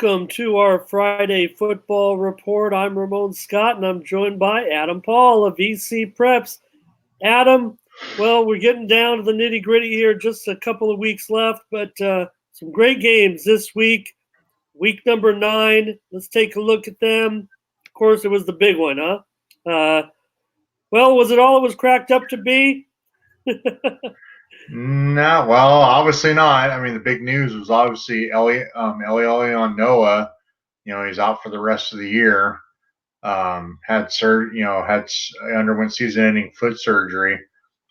Welcome to our Friday football report. I'm Ramon Scott, and I'm joined by Adam Paul of EC Preps. Adam, well, we're getting down to the nitty gritty here. Just a couple of weeks left, but some great games this week. Week number 9. Let's take a look at them. Of course, it was the big one, huh? Well, was it all it was cracked up to be? No, well, obviously not. I mean, the big news was obviously Elion Noah. He's out for the rest of the year. Underwent season-ending foot surgery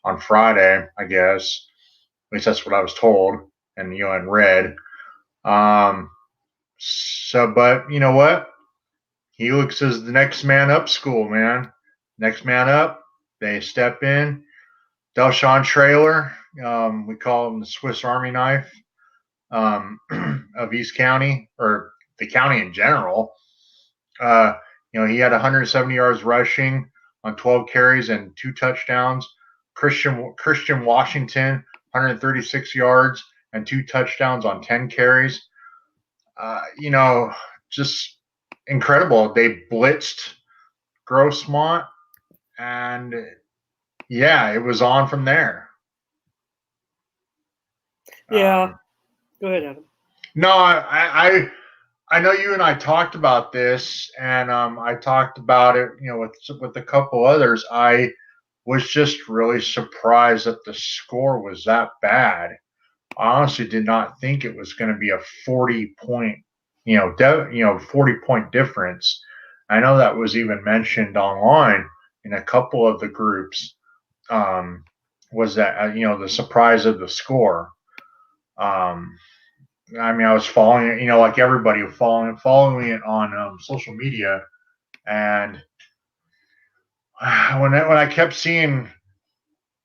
on Friday, I guess. At least that's what I was told, and read. But you know what? Helix is the next man up school, man. Next man up. They step in. Delshawn Traylor, we call him the Swiss Army knife of East County, or the county in general. He had 170 yards rushing on 12 carries and 2 touchdowns. Christian Washington, 136 yards and 2 touchdowns on 10 carries. Just incredible. They blitzed Grossmont, and yeah, it was on from there. Yeah. Go ahead, Adam. No, I know you and I talked about this, and I talked about it, with a couple others. I was just really surprised that the score was that bad. I honestly did not think it was going to be a 40-point, 40-point difference. I know that was even mentioned online in a couple of the groups. Was that the surprise of the score? I mean, I was following it, like everybody, following it on social media, and when I kept seeing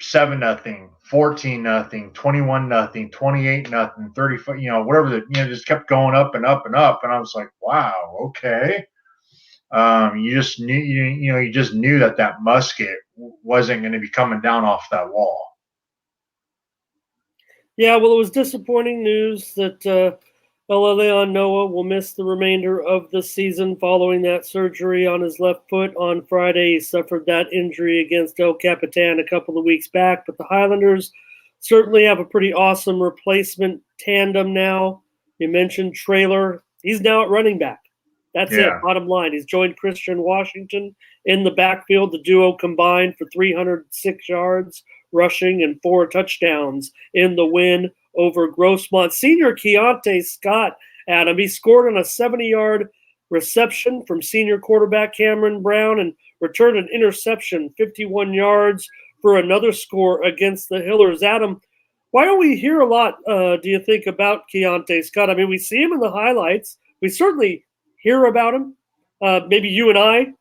7-0, 14-0, 21-0, 28-0, 30, whatever just kept going up and up and up, and I was like, wow, okay. You just knew that musket wasn't going to be coming down off that wall. Yeah, well, it was disappointing news that Elion Noah will miss the remainder of the season following that surgery on his left foot on Friday. He suffered that injury against El Capitan a couple of weeks back, but the Highlanders certainly have a pretty awesome replacement tandem now. You mentioned Traylor. He's now at running back. That's it, bottom line. He's joined Christian Washington in the backfield. The duo combined for 306 yards rushing and 4 touchdowns in the win over Grossmont. Senior Keontae Scott, Adam, he scored on a 70-yard reception from senior quarterback Cameron Brown and returned an interception, 51 yards for another score against the Hillers. Adam, why don't we hear a lot, do you think, about Keontae Scott? I mean, we see him in the highlights. We certainly hear about him, maybe you and I,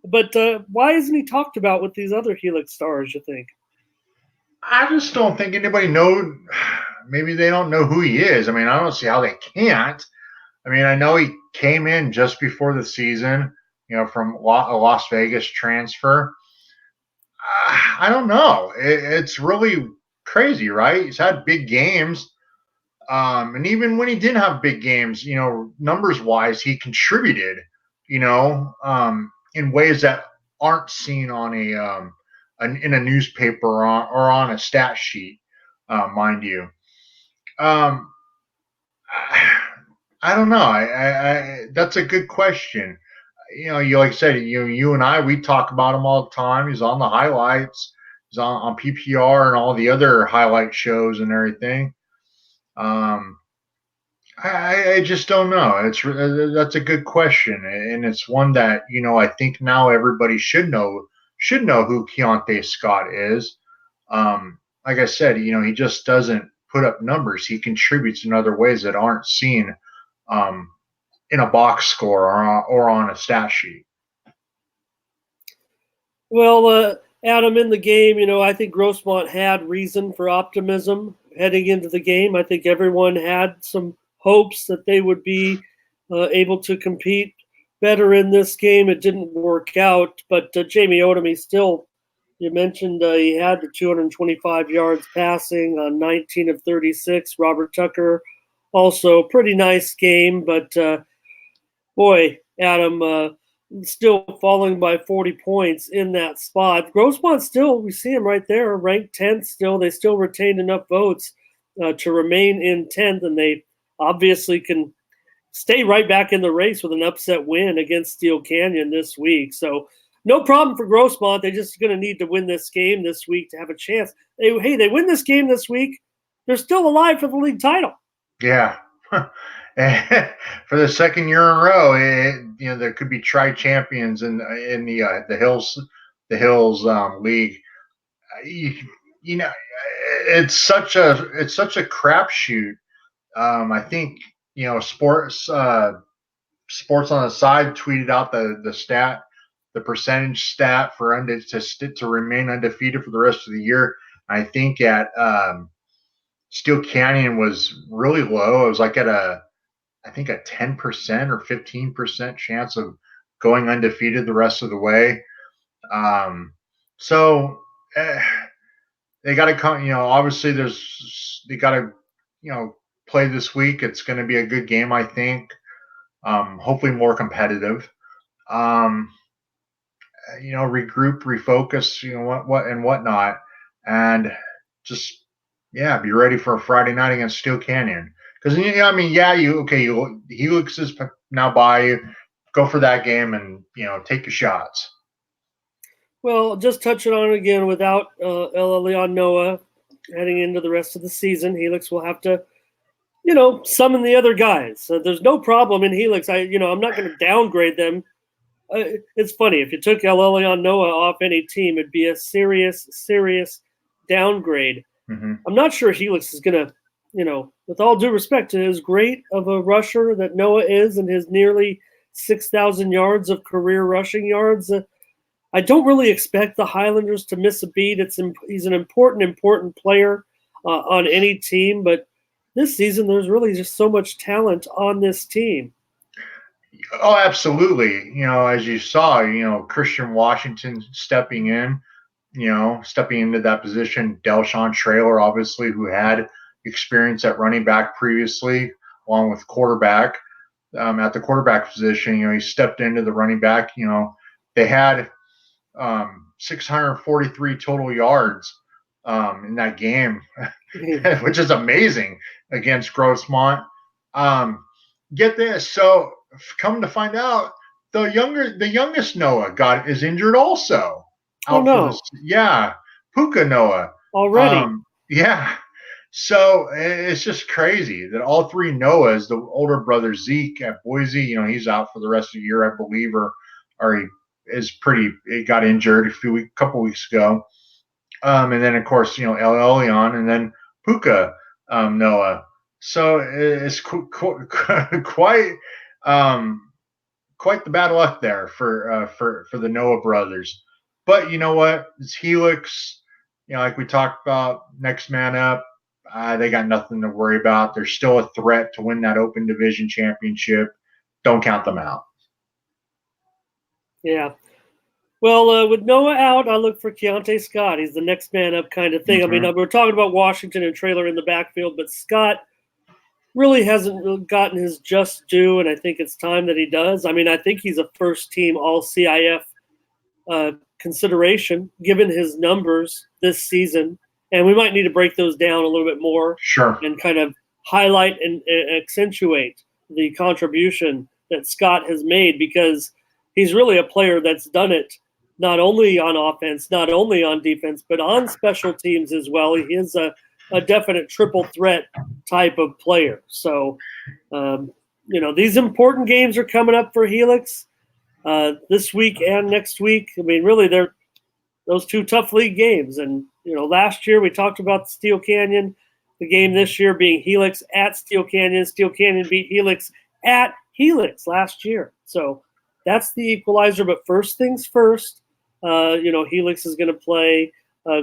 but why isn't he talked about with these other Helix stars, you think? I just don't think anybody knows. Maybe they don't know who he is. I mean, I don't see how they can't. I mean, I know he came in just before the season, from a Las Vegas transfer. I don't know. It's really crazy, right? He's had big games. And even when he didn't have big games, numbers wise, he contributed, in ways that aren't seen on in a newspaper or on a stat sheet, mind you. I don't know. I that's a good question. You like I said, you and I, we talk about him all the time. He's on the highlights. He's on PPR and all the other highlight shows and everything. I just don't know. That's a good question, and it's one that I think now everybody should know who Keontae Scott is. Like I said, he just doesn't put up numbers. He contributes in other ways that aren't seen in a box score or on a stat sheet. Well, Adam, in the game, I think Grossmont had reason for optimism heading into the game. I think everyone had some hopes that they would be able to compete better in this game. It didn't work out, but Jamie Odom, still, you mentioned he had the 225 yards passing on 19 of 36. Robert Tucker, also pretty nice game, but Boy, Adam, still falling by 40 points in that spot. Grossmont still, we see him right there, ranked 10th still. They still retained enough votes to remain in 10th, and they obviously can stay right back in the race with an upset win against Steel Canyon this week. So no problem for Grossmont. They're just going to need to win this game this week to have a chance. They win this game this week, they're still alive for the league title. Yeah. For the second year in a row, there could be tri-champions in the Hills league. It's such a crapshoot. I think sports on the side tweeted out the percentage stat for to remain undefeated for the rest of the year. I think at Steel Canyon was really low. It was like I think a 10% or 15% chance of going undefeated the rest of the way. So they got to come. Obviously they got to play this week. It's going to be a good game, I think. Hopefully more competitive. Regroup, refocus, what and whatnot, and just be ready for a Friday night against Steel Canyon. Because Helix is now by you. Go for that game and take your shots. Well, just touching on it again, without El Elyon Noah heading into the rest of the season, Helix will have to, summon the other guys. So there's no problem in Helix. I'm not going to downgrade them. It's funny, if you took El Elyon Noah off any team, it'd be a serious downgrade. Mm-hmm. I'm not sure Helix is going to, with all due respect to as great of a rusher that Noah is and his nearly 6,000 yards of career rushing yards, I don't really expect the Highlanders to miss a beat. He's an important player on any team, but this season there's really just so much talent on this team. Oh, absolutely. As you saw, Christian Washington stepping into that position. Delshawn Traylor, obviously, who had experience at running back previously, along with quarterback. At the quarterback position, he stepped into the running back. They had 643 total yards in that game, which is amazing against Grossmont. Get this. So come to find out, the youngest Noah is injured also. Oh no! Puka Noah already. So it's just crazy that all three Noahs, the older brother Zeke at Boise, he's out for the rest of the year, I believe, or he got injured a couple weeks ago. And then of course, El Elyon, and then Puka Noah. So it's quite the bad luck there for the Noah brothers. But you know what? It's Helix. Like we talked about, next man up. They got nothing to worry about. They're still a threat to win that Open Division championship. Don't count them out. Yeah. Well, with Noah out, I look for Keontae Scott. He's the next man up kind of thing. Mm-hmm. I mean, we're talking about Washington and Traylor in the backfield, but Scott really hasn't gotten his just due, and I think it's time that he does. I mean, I think he's a first-team All-CIF consideration, given his numbers this season. And we might need to break those down a little bit more. Sure. And kind of highlight and accentuate the contribution that Scott has made, because he's really a player that's done it not only on offense, not only on defense, but on special teams as well. He is a definite triple threat type of player. So, these important games are coming up for Helix this week and next week. I mean, really, they're those two tough league games. And, last year we talked about Steel Canyon, the game this year being Helix at Steel Canyon. Steel Canyon beat Helix at Helix last year. So that's the equalizer. But first things first, Helix is going to play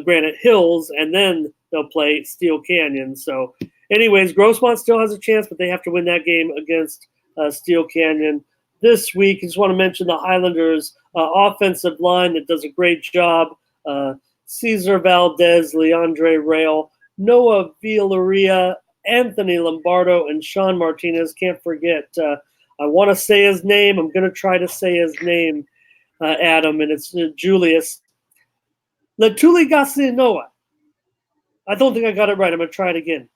Granite Hills, and then they'll play Steel Canyon. So anyways, Grossmont still has a chance, but they have to win that game against Steel Canyon this week. I just want to mention the Highlanders offensive line that does a great job. Cesar Valdez, Leandre Rail, Noah Villaria, Anthony Lombardo, and Sean Martinez. Can't forget I want to say his name. I'm going to try to say his name, Adam, and it's Julius Letuligasenoa. I don't think I got it right. I'm going to try it again.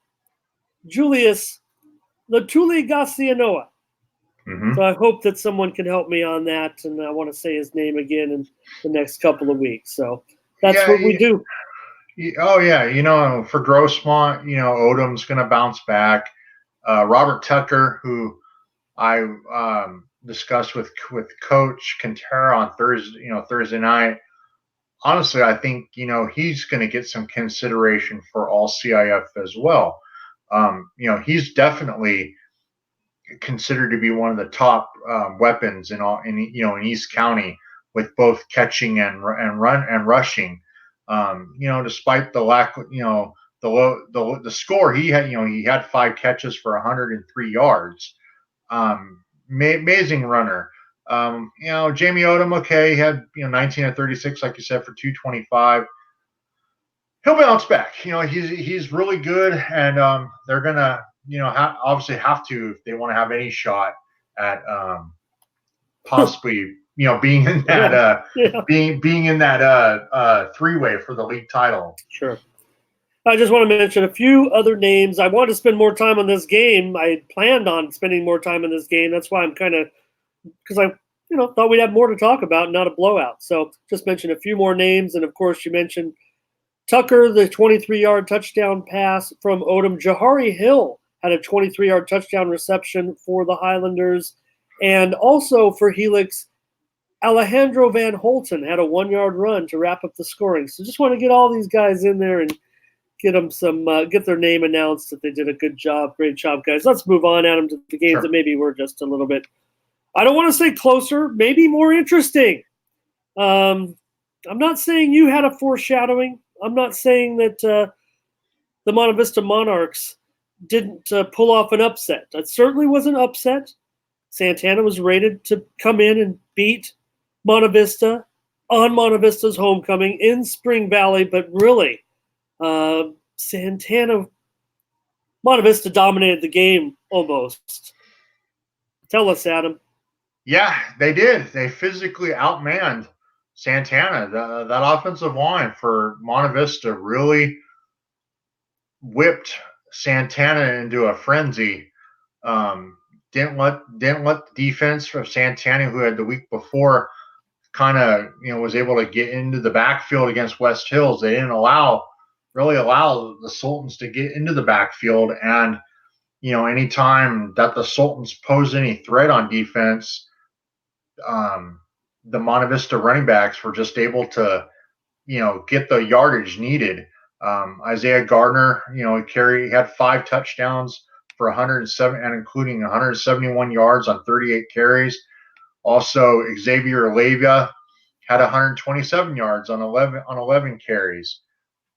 Julius Letuligasenoa. Mm-hmm. So I hope that someone can help me on that, and I want to say his name again in the next couple of weeks. So that's what we do. Oh, yeah. For Grossmont, Odom's going to bounce back. Robert Tucker, who I discussed with Coach Quintero on Thursday night. Honestly, I think he's going to get some consideration for all CIF as well. He's definitely considered to be one of the top weapons in East County with both catching and rushing. Despite the lack, the score he had 5 catches for 103 yards. Amazing runner. Jamie Odom, okay, he had 19 of 36, like you said, for 225. He'll bounce back. He's really good, and they're gonna obviously have to, if they want to have any shot at possibly being in that being in that 3-way for the league title. Sure. I just want to mention a few other names. I want to spend more time on this game. I planned on spending more time on this game. That's why I'm kind of, because I thought we'd have more to talk about, not a blowout. So just mention a few more names, and of course you mentioned Tucker, the 23-yard touchdown pass from Odom. Jahari Hill had a 23-yard touchdown reception for the Highlanders. And also for Helix, Alejandro Van Holten had a 1-yard run to wrap up the scoring. So just want to get all these guys in there and get them get their name announced that they did a good job. Great job, guys. Let's move on, Adam, to the games that maybe were just a little bit, I don't want to say closer, maybe more interesting. I'm not saying you had a foreshadowing. I'm not saying that the Monte Vista Monarchs didn't pull off an upset. That certainly was an upset. Santana was rated to come in and beat Monte Vista on Monte Vista's homecoming in Spring Valley, but really, Monte Vista dominated the game almost. Tell us, Adam. Yeah, they did. They physically outmanned Santana. That offensive line for Monte Vista really whipped Santana into a frenzy. Didn't let the defense of Santana, who had the week before kind of was able to get into the backfield against West Hills. They didn't really allow the Sultans to get into the backfield, and anytime that the Sultans posed any threat on defense, the Monte Vista running backs were just able to get the yardage needed. Isaiah Gardner, he had 5 touchdowns for 107, and including 171 yards on 38 carries. Also, Xavier Leyva had 127 yards on 11 carries.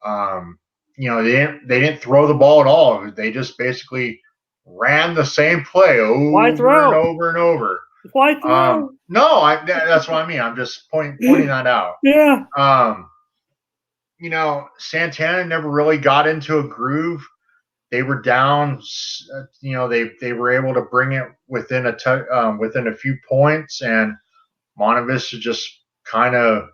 They didn't throw the ball at all. They just basically ran the same play over and over and over. Why throw? No, that's what I mean. I'm just pointing that out. Yeah. Santana never really got into a groove. They were down. They were able to bring it within a few points, and Monte Vista just kind of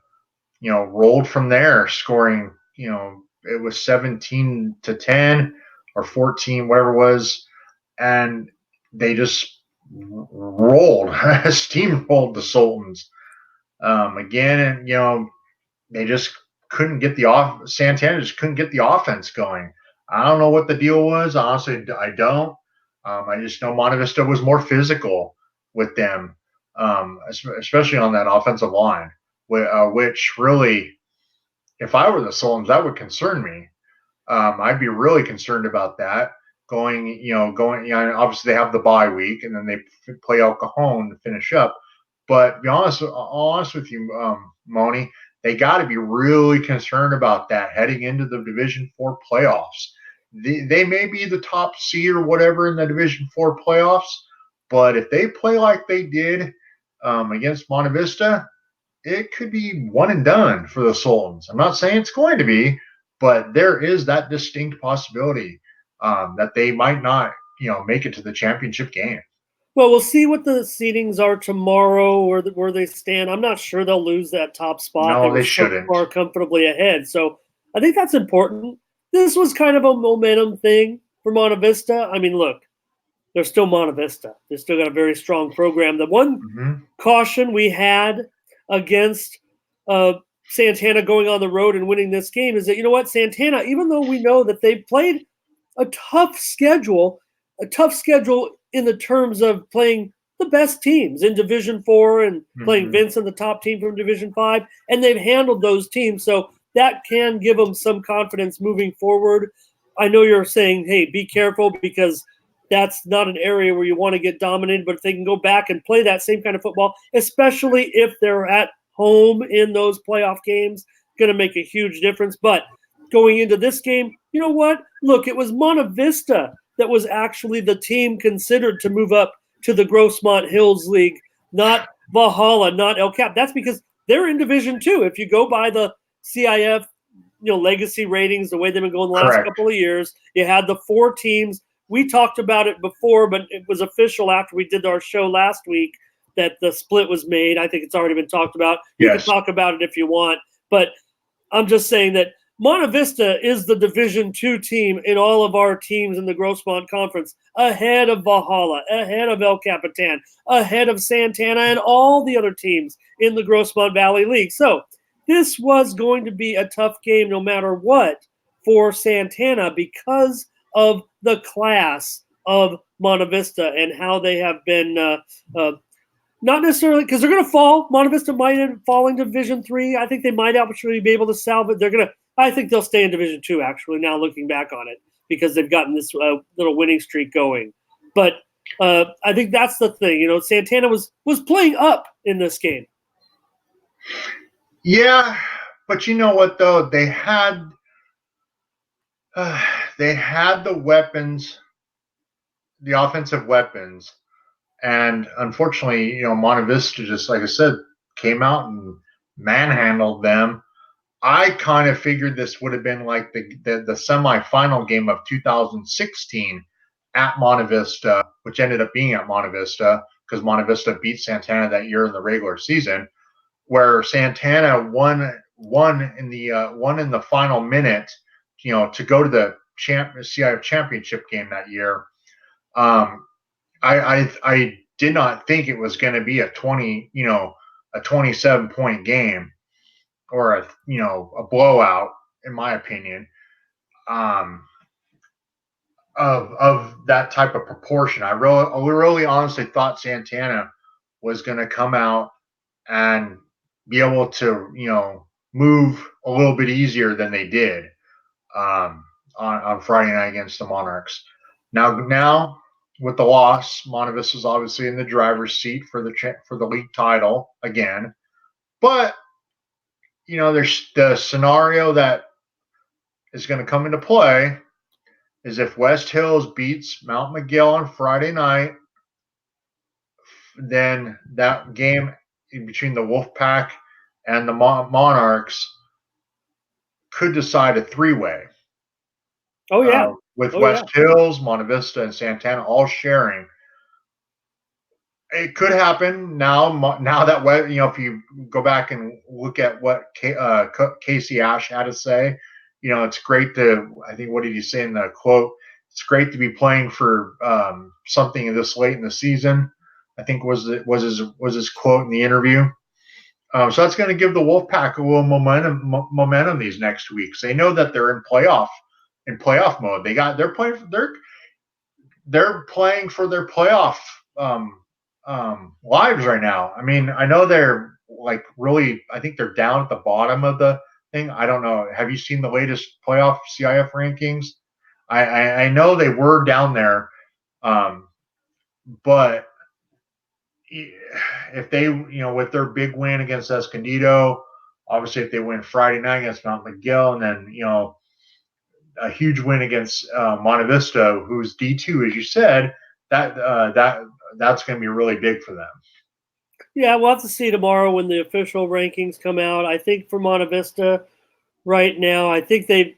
rolled from there, scoring. It was 17-10 or 14, whatever it was, and they just steamrolled the Sultans again, and they just couldn't get Santana just couldn't get the offense going. I don't know what the deal was. Honestly, I don't. I just know Monte Vista was more physical with them, especially on that offensive line, which really, if I were the Sultans, that would concern me. I'd be really concerned about that. Obviously they have the bye week, and then they play El Cajon to finish up. But to be honest with you, Moni, they got to be really concerned about that heading into the Division 4 playoffs. They may be the top seed or whatever in the Division 4 playoffs, but if they play like they did against Monte Vista, it could be one and done for the Sultans. I'm not saying it's going to be, but there is that distinct possibility that they might not, make it to the championship game. Well, we'll see what the seedings are tomorrow, or where they stand. I'm not sure they'll lose that top spot. No, They they were so shouldn't. far comfortably ahead, so I think that's important. This was kind of a momentum thing for Monte Vista. I mean, look, they're still Monte Vista. They've still got a very strong program. The one caution we had against Santana going on the road and winning this game is that, you know what, Santana, even though we know that they've played a tough schedule in the terms of playing the best teams in Division 4 and playing Vincent, the top team from Division 5, and they've handled those teams. So that can give them some confidence moving forward. I know you're saying, hey, be careful, because that's not an area where you want to get dominated, but if they can go back and play that same kind of football, especially if they're at home in those playoff games, going to make a huge difference. But going into this game, you know what? Look, it was Monte Vista that was actually the team considered to move up to the Grossmont Hills League, not Valhalla, not El Cap. That's because they're in Division 2. If you go by the CIF, legacy ratings, the way they've been going the last couple of years, you had the 4 teams. We talked about it before, but it was official after we did our show last week that the split was made. I think it's already been talked about. You can talk about it if you want, but I'm just saying that Monte Vista is the Division 2 team in all of our teams in the Grossmont Conference, ahead of Valhalla, ahead of El Capitan, ahead of Santana, and all the other teams in the Grossmont Valley League. So this was going to be a tough game no matter what for Santana, because of the class of Monte Vista and how they have been not necessarily, because they're going to fall. Monte Vista might end up falling to Division 3. I think they might actually be able to salvage. I think they'll stay in Division 2, actually, now looking back on it, because they've gotten this little winning streak going. But I think that's the thing. Santana was playing up in this game. Yeah, but you know what, though? They had the weapons, the offensive weapons, and unfortunately, Monte Vista, just like I said, came out and manhandled them. I kind of figured this would have been like the semifinal game of 2016 at Monte Vista, which ended up being at Monte Vista because Monte Vista beat Santana that year in the regular season, where Santana won in the final minute, to go to the CIF championship game that year. I did not think it was going to be a 27-point game, or a blowout, in my opinion, of that type of proportion. I really honestly thought Santana was going to come out and be able to move a little bit easier than they did on Friday night against the Monarchs. Now with the loss, Monte Vista is obviously in the driver's seat for the league title again, but there's the scenario that is going to come into play is if West Hills beats Mount Miguel on Friday night, then that game between the Wolfpack and the Monarchs could decide a 3-way. Oh, yeah. With West Hills, Monte Vista, and Santana all sharing. It could happen now that, if you go back and look at what Casey Ash had to say, it's great I think, what did he say in the quote? It's great to be playing for something this late in the season, I think was his quote in the interview. So that's going to give the Wolfpack a little momentum these next weeks. They know that they're in playoff mode. They're playing for their playoff lives right now. I mean, I know they're I think they're down at the bottom of the thing. I don't know. Have you seen the latest playoff CIF rankings? I know they were down there, but if they, with their big win against Escondido, obviously if they win Friday night against Mount Miguel, and then, a huge win against Monte Vista, who's D2, as you said, that's going to be really big for them. Yeah, we'll have to see tomorrow when the official rankings come out. I think for Monte Vista right now, I think they've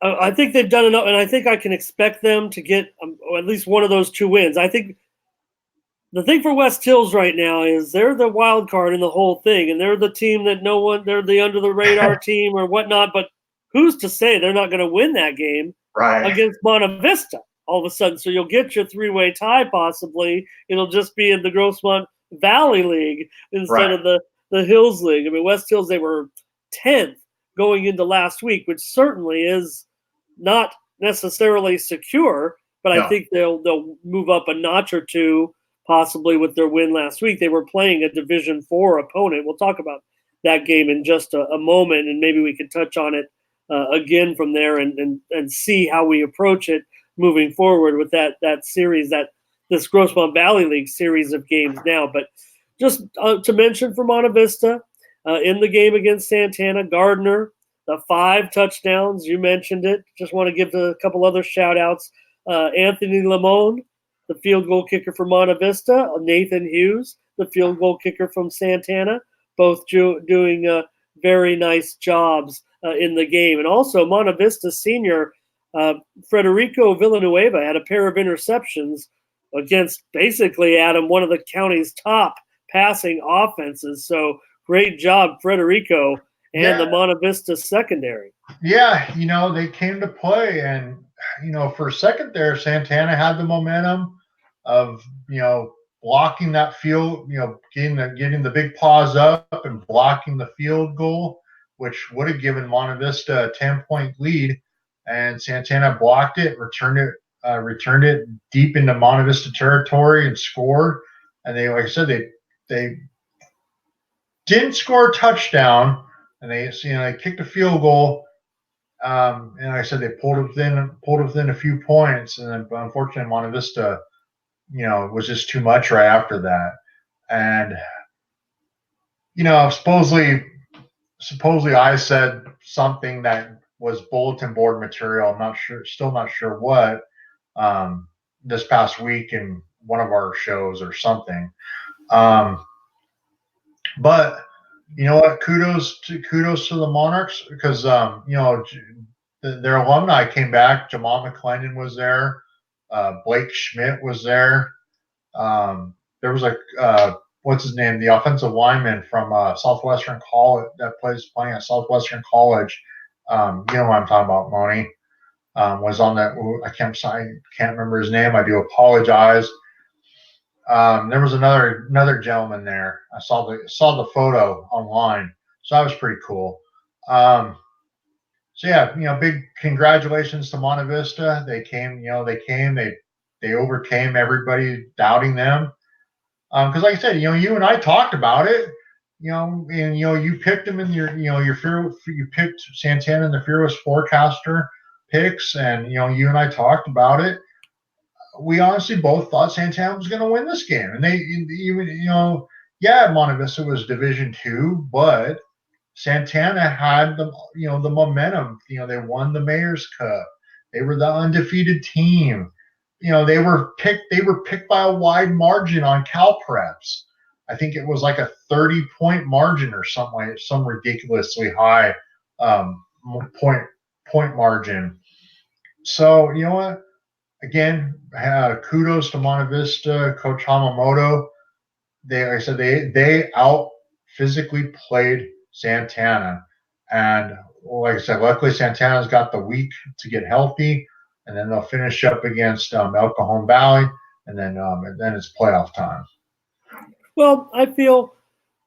done enough, and I think I can expect them to get at least one of those 2 wins. I think The thing for West Hills right now is they're the wild card in the whole thing, and they're the team that they're the under the radar team or whatnot. But who's to say they're not going to win that game Right. against Monta Vista all of a sudden? So you'll get your three-way tie possibly. It'll just be in the Grossmont Valley League instead of the Hills League. I mean, West Hills, they were 10th going into last week, which certainly is not necessarily secure, but I think they'll move up a notch or two possibly with their win last week. They were playing a Division 4 opponent. We'll talk about that game in just a moment, and maybe we can touch on it again from there and see how we approach it moving forward with that series, this Grossmont Valley League series of games now. But just to mention for Monta Vista, in the game against Santana, Gardner, the 5 touchdowns, you mentioned it. Just want to give a couple other shout-outs. Anthony Limon, the field goal kicker for Monta Vista, Nathan Hughes, the field goal kicker from Santana, both doing very nice jobs in the game. And also Monta Vista senior Federico Villanueva had a pair of interceptions against basically, Adam, one of the county's top passing offenses. So great job, Federico, and the Monta Vista secondary. Yeah, they came to play, and for a second there, Santana had the momentum of blocking that field, getting the big paws up and blocking the field goal, which would have given Monta Vista a 10-point lead, and Santana blocked it, returned it deep into Monta Vista territory and scored. And they, like I said, they didn't score a touchdown, and they kicked a field goal. And like I said, they pulled within a few points, and then unfortunately Monta Vista, it was just too much right after that. And supposedly I said something that was bulletin board material. I'm still not sure what, this past week in one of our shows or something. But you know what? Kudos to the Monarchs, because their alumni came back. Jamal McClendon was there. Blake Schmidt was there. There was what's his name? The offensive lineman from Southwestern College that playing at Southwestern College. You know what I'm talking about, Moni. Was on that. I can't remember his name. I do apologize. There was another gentleman there. I saw the photo online, so that was pretty cool. So yeah, big congratulations to Monta Vista. They came. They overcame everybody doubting them. Because like I said, you and I talked about it. And you picked them in you picked Santana in the Fearless Forecaster picks, and you and I talked about it. We honestly both thought Santana was going to win this game, and they even Monta Vista was Division 2, but Santana had the momentum. They won the Mayor's Cup. They were the undefeated team. They were picked by a wide margin on CalPreps. I think it was like a 30-point margin or something, some ridiculously high point margin. So you know what? Again, kudos to Monta Vista, Coach Hamamoto. They out physically played Santana, and like I said, luckily Santana's got the week to get healthy, and then they'll finish up against El Cajon Valley, and then it's playoff time. Well, I feel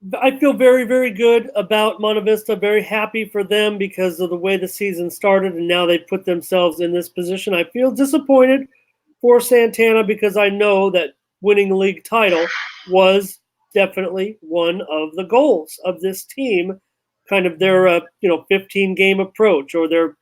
very, very good about Monta Vista. Very happy for them because of the way the season started, and now they put themselves in this position. I feel disappointed for Santana because I know that winning the league title was definitely one of the goals of this team, kind of their 15-game approach or their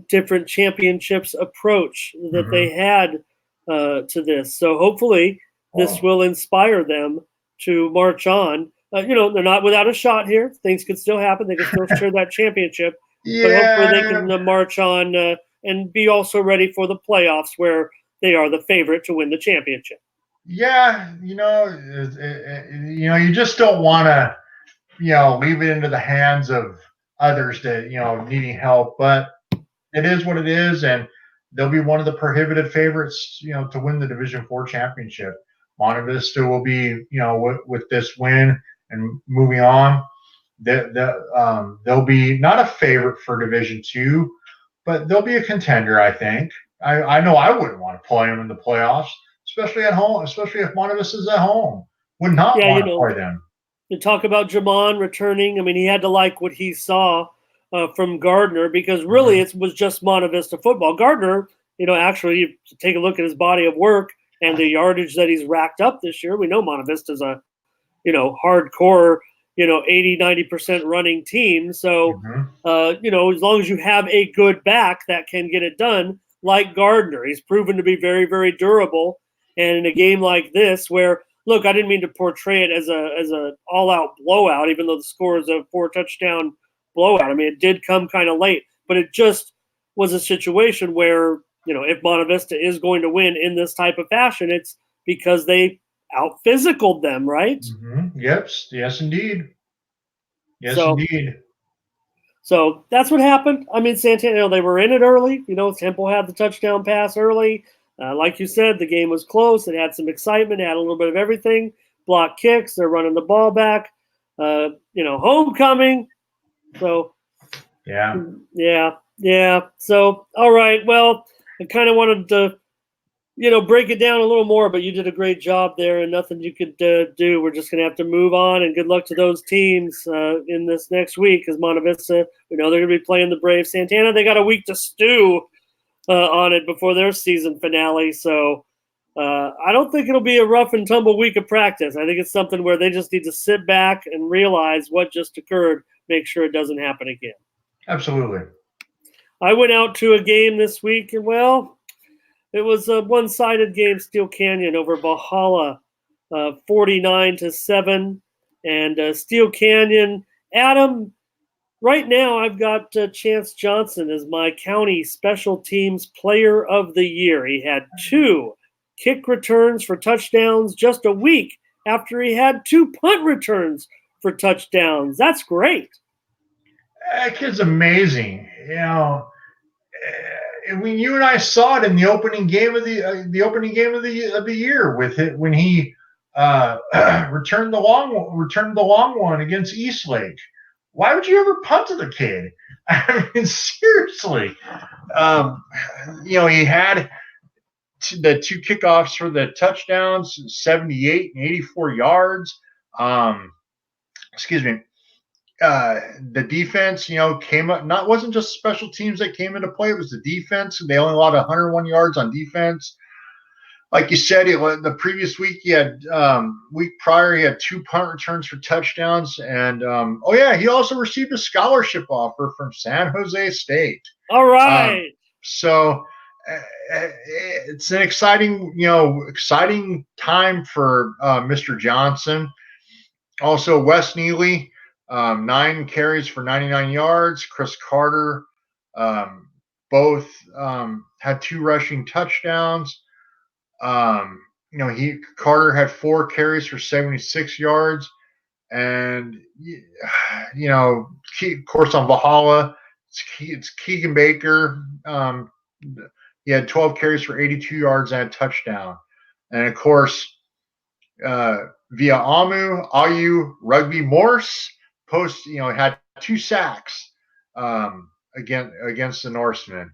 different championships approach that they had to this. So hopefully this will inspire them to march on. They're not without a shot here. Things could still happen. They can still share that championship. Yeah. But hopefully they can march on and be also ready for the playoffs where they are the favorite to win the championship. Yeah, you just don't want to, leave it into the hands of others that, needing help. But it is what it is, and they'll be one of the prohibitive favorites, to win the Division 4 championship. Monte Vista will be, with this win and moving on, they'll be not a favorite for Division Two, but they'll be a contender. I think. I know I wouldn't want to play them in the playoffs, especially at home, especially if Monte Vista's at home. Would not Yeah, want to play them. You talk about Jamon returning. I mean, he had to like what he saw from Gardner, because really it was just Monte Vista football. Gardner, actually, you take a look at his body of work and the yardage that he's racked up this year. We know Monte Vista's a, hardcore, 80, 90% running team. So, as long as you have a good back that can get it done, like Gardner, he's proven to be very, very durable. And in a game like this, where, look, I didn't mean to portray it as a all-out blowout, even though the score is a 4-touchdown blowout. I mean, it did come kind of late, but it just was a situation where, if Monte Vista is going to win in this type of fashion, it's because they out-physicaled them, right? Yes, indeed. Indeed. So that's what happened. I mean, Santana, they were in it early. Temple had the touchdown pass early. Like you said, the game was close. It had some excitement. It had a little bit of everything. Block kicks. They're running the ball back. Homecoming. So, yeah. So, all right. Well, I kind of wanted to, break it down a little more, but you did a great job there, and nothing you could do. We're just going to have to move on, and good luck to those teams in this next week, because Monte Vista, we know they're going to be playing the Braves. Santana, they got a week to stew on it before their season finale. So I don't think it'll be a rough and tumble week of practice. I think it's something where they just need to sit back and realize what just occurred, make sure it doesn't happen again. Absolutely. I went out to a game this week, and, well, it was a one-sided game, Steel Canyon over Valhalla, 49-7. And Steel Canyon, Adam, right now I've got Chance Johnson as my county special teams player of the year. He had 2 kick returns for touchdowns just a week after he had 2 punt returns for touchdowns. That's great. That kid's amazing. When you and I saw it in the opening game of the year with it, when he returned the long one against Eastlake. Why would you ever punt to the kid? I mean, seriously. He had the 2 kickoffs for the touchdowns, 78 and 84 yards. Excuse me. The defense, came up. Wasn't just special teams that came into play. It was the defense. They only allowed 101 yards on defense. Like you said, the previous week week prior he had 2 punt returns for touchdowns, and he also received a scholarship offer from San Jose State. All right. So it's an exciting time for Mr. Johnson. Also, Wes Neely. 9 carries for 99 yards. Chris Carter, both had 2 rushing touchdowns. Carter had 4 carries for 76 yards, and of course on Valhalla, it's Keegan Baker. He had 12 carries for 82 yards and a touchdown, and of course, via Ayu Rugby Morse. Had 2 sacks against the Norsemen.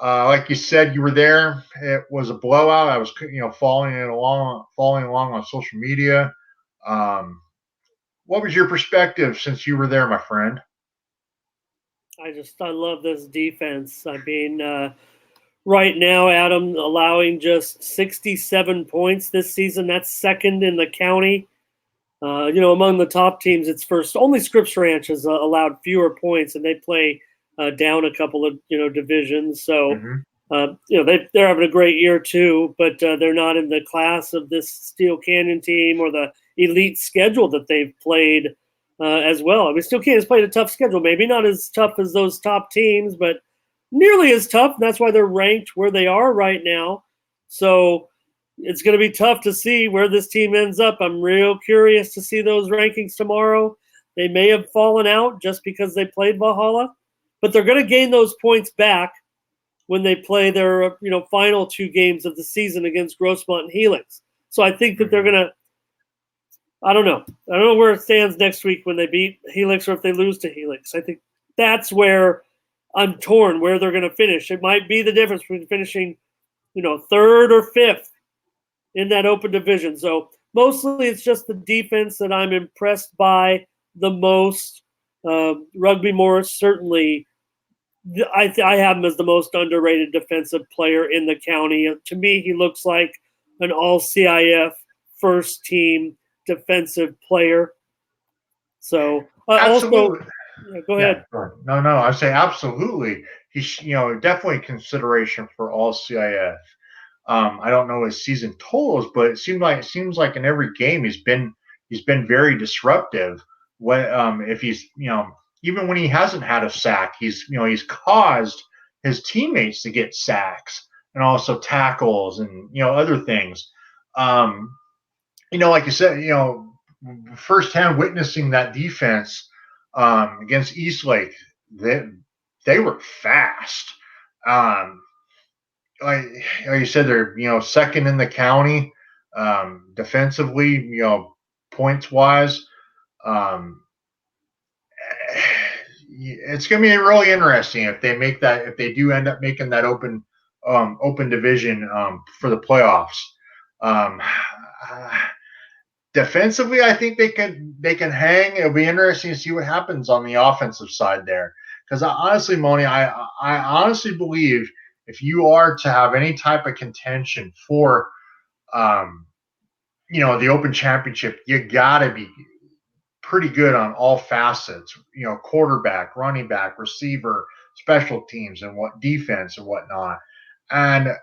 Like you said, you were there. It was a blowout. I was, following along on social media. What was your perspective since you were there, my friend? I love this defense. I mean, right now, Adam, allowing just 67 points this season. That's second in the county. Among the top teams, it's first. Only Scripps Ranch has allowed fewer points, and they play down a couple of divisions. So they're having a great year too, but they're not in the class of this Steel Canyon team or the elite schedule that they've played as well. I mean, Steel Canyon's played a tough schedule, maybe not as tough as those top teams, but nearly as tough. And that's why they're ranked where they are right now. So it's going to be tough to see where this team ends up. I'm real curious to see those rankings tomorrow. They may have fallen out just because they played Valhalla, but they're going to gain those points back when they play their final 2 games of the season against Grossmont and Helix. So I think that they're going to, I don't know. I don't know where it stands next week when they beat Helix or if they lose to Helix. I think that's where I'm torn, where they're going to finish. It might be the difference between finishing, third or fifth in that open division. So mostly it's just the defense that I'm impressed by the most. Rugby Morris, certainly, I have him as the most underrated defensive player in the county. To me, he looks like an all-CIF first team defensive player. So Absolutely. Go ahead. No, I say absolutely. He's definitely consideration for all CIF. I don't know his season totals, but it seems like in every game he's been very disruptive. When if he's even when he hasn't had a sack, he's caused his teammates to get sacks and also tackles and other things. Like you said, firsthand witnessing that defense against Eastlake, they were fast. Like you said, they're second in the county defensively, points wise. It's going to be really interesting if they do end up making that open division for the playoffs. Defensively, I think they can hang. It'll be interesting to see what happens on the offensive side there. Because honestly, Moni, I honestly believe if you are to have any type of contention for, the Open Championship, you gotta be pretty good on all facets. Quarterback, running back, receiver, special teams, and what defense and whatnot. And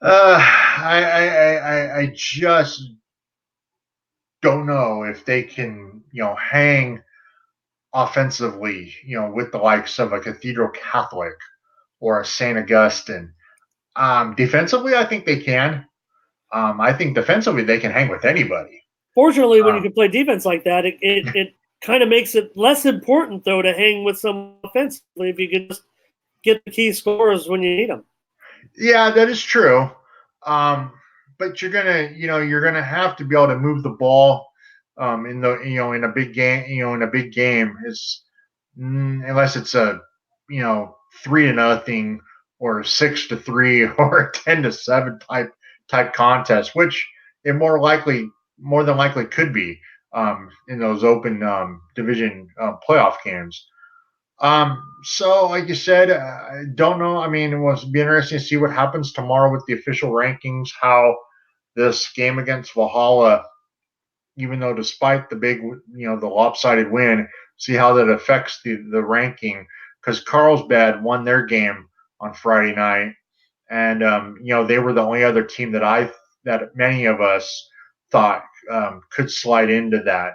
I just don't know if they can, hang offensively, with the likes of a Cathedral Catholic or a St. Augustine. Defensively, I think they can. I think defensively they can hang with anybody. Fortunately, when you can play defense like that, it kind of makes it less important, though, to hang with some offensively if you can just get the key scores when you need them. Yeah, that is true. But you're gonna have to be able to move the ball in a big game is unless it's a 3-0 or 6-3 or 10-7 type contest, which it more than likely could be in those open division playoff games. So like you said, I don't know. I mean, it will be interesting to see what happens tomorrow with the official rankings, how this game against Valhalla, even though despite the big, the lopsided win, see how that affects the ranking, because Carlsbad won their game on Friday night. And, they were the only other team that many of us thought could slide into that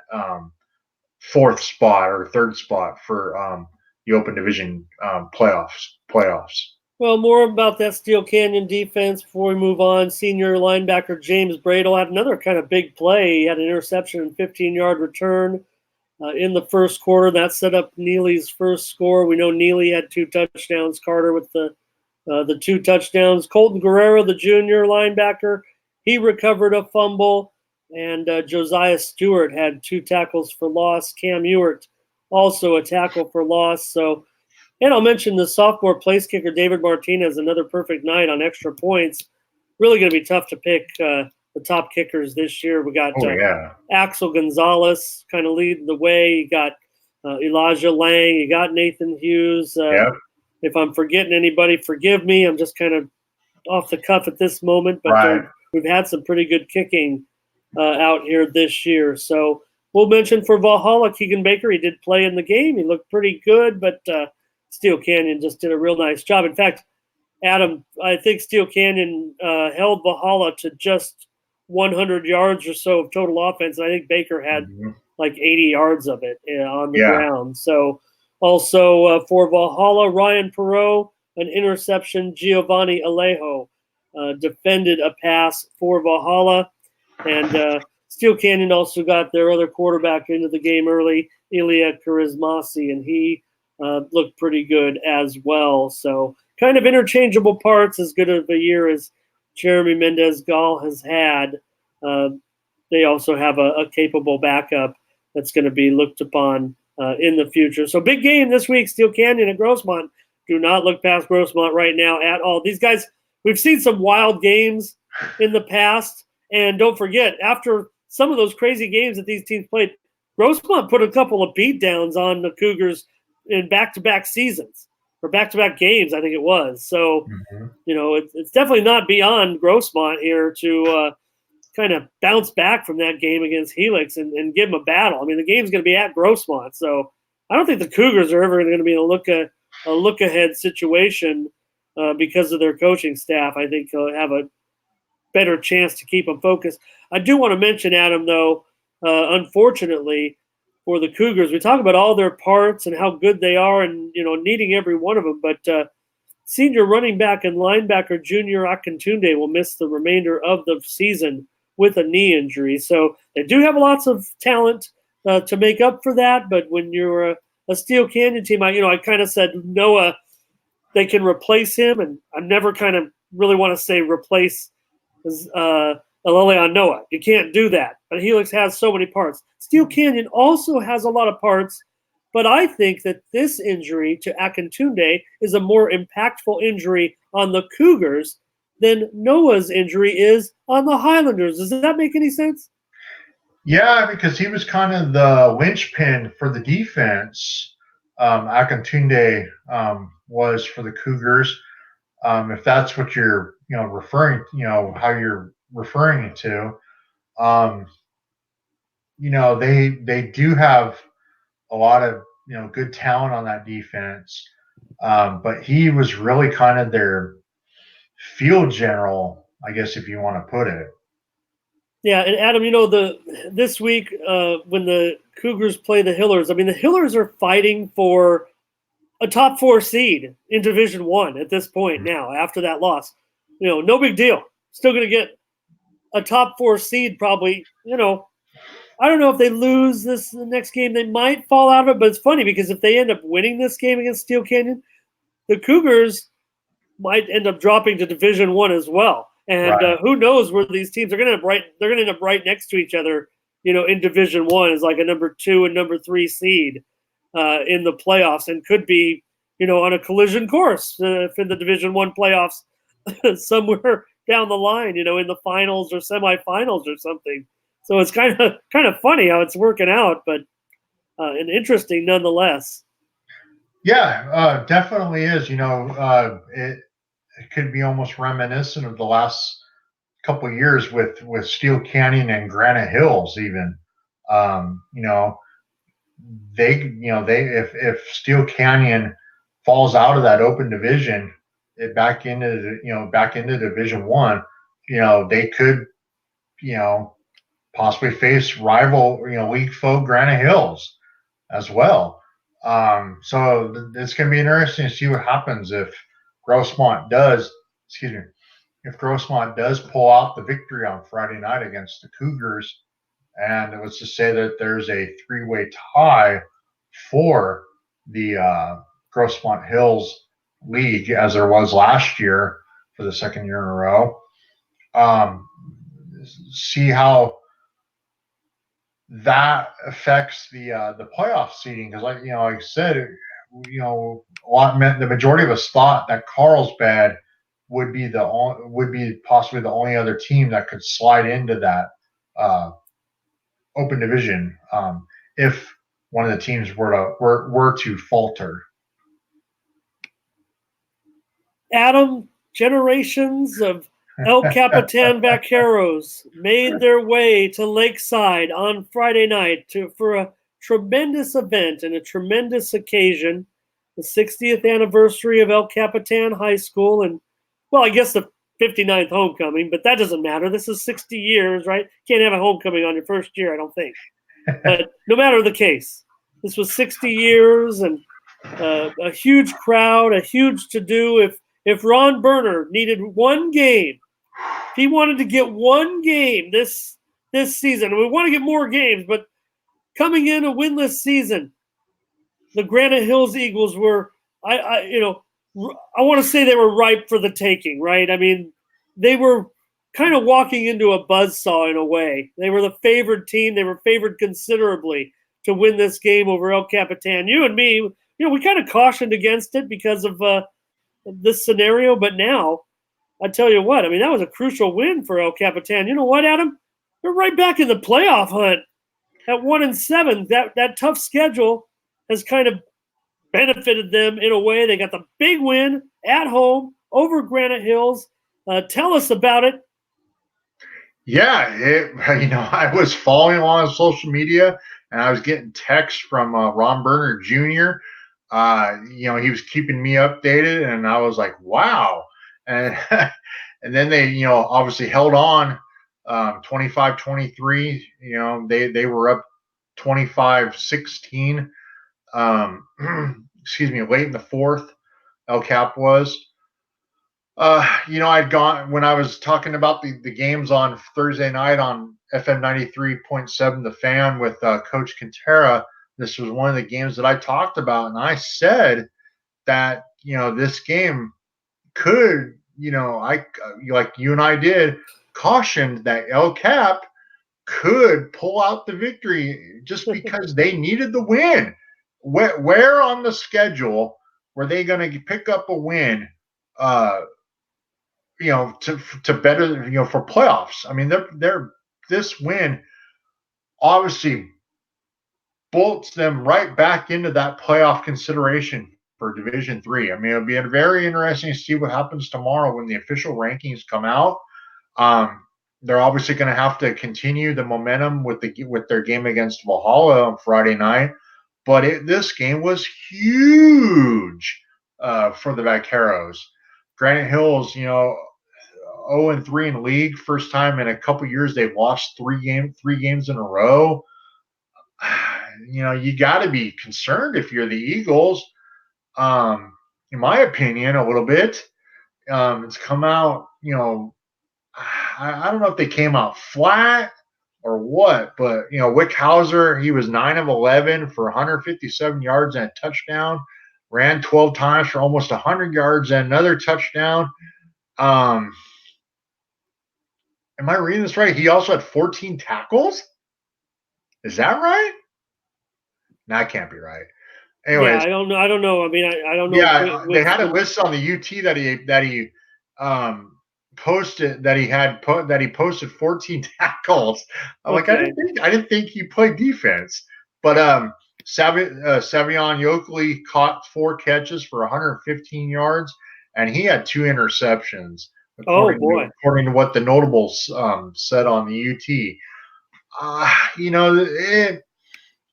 fourth spot or third spot for the Open Division playoffs. Well, more about that Steel Canyon defense before we move on. Senior linebacker James Bradle had another kind of big play. He had an interception and 15-yard return in the first quarter. That set up Neely's first score. We know Neely had 2 touchdowns. Carter with the 2 touchdowns. Colton Guerrero, the junior linebacker, he recovered a fumble. And Josiah Stewart had 2 tackles for loss. Cam Ewert also a tackle for loss. So, and I'll mention the sophomore place kicker, David Martinez, another perfect night on extra points. Really going to be tough to pick the top kickers this year. We got Axel Gonzalez kind of leading the way. You got Elijah Lang. You got Nathan Hughes. If I'm forgetting anybody, forgive me. I'm just kind of off the cuff at this moment. But we've had some pretty good kicking out here this year. So we'll mention for Valhalla, Keegan Baker, he did play in the game. He looked pretty good, but Steel Canyon just did a real nice job. In fact, Adam, I think Steel Canyon held Valhalla to just 100 yards or so of total offense. And I think Baker had like 80 yards of it on the ground. So also for Valhalla, Ryan Perot, an interception. Giovanni Alejo defended a pass for Valhalla. And Steel Canyon also got their other quarterback into the game early, Ilya Charismasi, and he looked pretty good as well. So kind of interchangeable parts, as good of a year as Jeremy Mendez-Gall has had, they also have a capable backup that's going to be looked upon in the future. So big game this week, Steel Canyon and Grossmont. Do not look past Grossmont right now at all. These guys, we've seen some wild games in the past. And don't forget, after some of those crazy games that these teams played, Grossmont put a couple of beatdowns on the Cougars in back-to-back seasons, or back-to-back games, I think it was. So, it's definitely not beyond Grossmont here to kind of bounce back from that game against Helix and give them a battle. I mean, the game's going to be at Grossmont, so I don't think the Cougars are ever going to be in a look-ahead situation because of their coaching staff. I think they'll have a better chance to keep them focused. I do want to mention, Adam, though, unfortunately, for the Cougars, we talk about all their parts and how good they are and, needing every one of them, but senior running back and linebacker Junior Akintunde will miss the remainder of the season with a knee injury. So they do have lots of talent to make up for that, but when you're a Steel Canyon team, I kind of said Noah, they can replace him, and I never kind of really want to say replace Aleleon Noah. You can't do that, but Helix has so many parts. Steel Canyon also has a lot of parts, but I think that this injury to Akintunde is a more impactful injury on the Cougars than Noah's injury is on the Highlanders. Does that make any sense? Yeah, because he was kind of the linchpin for the defense. Akintunde was for the Cougars. If that's what you're, referring, how you're referring it to, they do have a lot of, good talent on that defense. But he was really kind of their field general, I guess, if you want to put it. Yeah, and Adam, this week when the Cougars play the Hillers, I mean, the Hillers are fighting for a top 4 seed in Division I at this point now, after that loss. No big deal. Still going to get a top 4 seed probably. I don't know if they lose the next game. They might fall out of it, but it's funny because if they end up winning this game against Steel Canyon, the Cougars might end up dropping to Division I as well. And who knows where these teams are going to end up right? They're going to end up right next to each other, in Division I as like a number 2 and number 3 seed in the playoffs, and could be, on a collision course in the Division I playoffs somewhere down the line, in the finals or semifinals or something. So it's kind of funny how it's working out, but and interesting nonetheless. Yeah, definitely is. It could be almost reminiscent of the last couple of years with Steel Canyon and Granite Hills, even. If Steel Canyon falls out of that open division, back into Division I, they could, possibly face rival, league foe Granite Hills as well. So it's going to be interesting to see what happens if Grossmont does pull out the victory on Friday night against the Cougars. And it was to say that there's a 3-way tie for the Grossmont Hills League, as there was last year for the second year in a row. See how that affects the playoff seeding, because like I said, the majority of us thought that Carlsbad would be possibly the only other team that could slide into that open division if one of the teams were to falter. Adam, generations of El Capitan Vaqueros made their way to Lakeside on Friday night for a tremendous event and a tremendous occasion, the 60th anniversary of El Capitan High School, and, well, I guess the 59th homecoming, but that doesn't matter. This is 60 years, right? Can't have a homecoming on your first year, I don't think. But no matter the case, this was 60 years and a huge crowd, a huge to-do. If Ron Berner needed one game, if he wanted to get one game this season, and we want to get more games, but coming in a winless season, the Granite Hills Eagles were, I want to say they were ripe for the taking, right? I mean, they were kind of walking into a buzzsaw in a way. They were the favored team. They were favored considerably to win this game over El Capitan. You and me, we kind of cautioned against it because of this scenario, but now I tell you what, I mean, that was a crucial win for El Capitan. You know what, Adam? They're right back in the playoff hunt at 1-7. That tough schedule has kind of benefited them in a way. They got the big win at home over Granite Hills. Tell us about it. Yeah, I was following along on social media, and I was getting texts from Ron Berner Jr. He was keeping me updated, and I was like, wow. And and then they, obviously held on 25-23. They were up 25-16. Excuse me, late in the fourth, El Cap was. I'd gone when I was talking about the games on Thursday night on FM 93.7 The Fan with Coach Quintera. This was one of the games that I talked about, and I said that this game could, like you and I did, cautioned that El Cap could pull out the victory just because they needed the win. Where on the schedule were they going to pick up a win? To better, for playoffs. I mean, they're this win obviously bolts them right back into that playoff consideration for Division III. I mean, it'll be very interesting to see what happens tomorrow when the official rankings come out. They're obviously going to have to continue the momentum with their game against Valhalla on Friday night, but this game was huge for the Vaqueros. Granite Hills, 0-3 in league. First time in a couple years they've lost three games in a row. You got to be concerned if you're the Eagles. In my opinion, a little bit. It's come out, I don't know if they came out flat or what, but Wickhauser, he was 9 of 11 for 157 yards and a touchdown. Ran 12 times for almost 100 yards and another touchdown. Am I reading this right? He also had 14 tackles. Is that right? No, that can't be right. Anyways, yeah, I don't know. I mean, I don't know. Yeah, they had a list on the UT that he posted that he posted 14 tackles. I'm like, I didn't think he played defense, but Savion Yokley caught 4 catches for 115 yards, and he had 2 interceptions. According to what the notables said on the UT.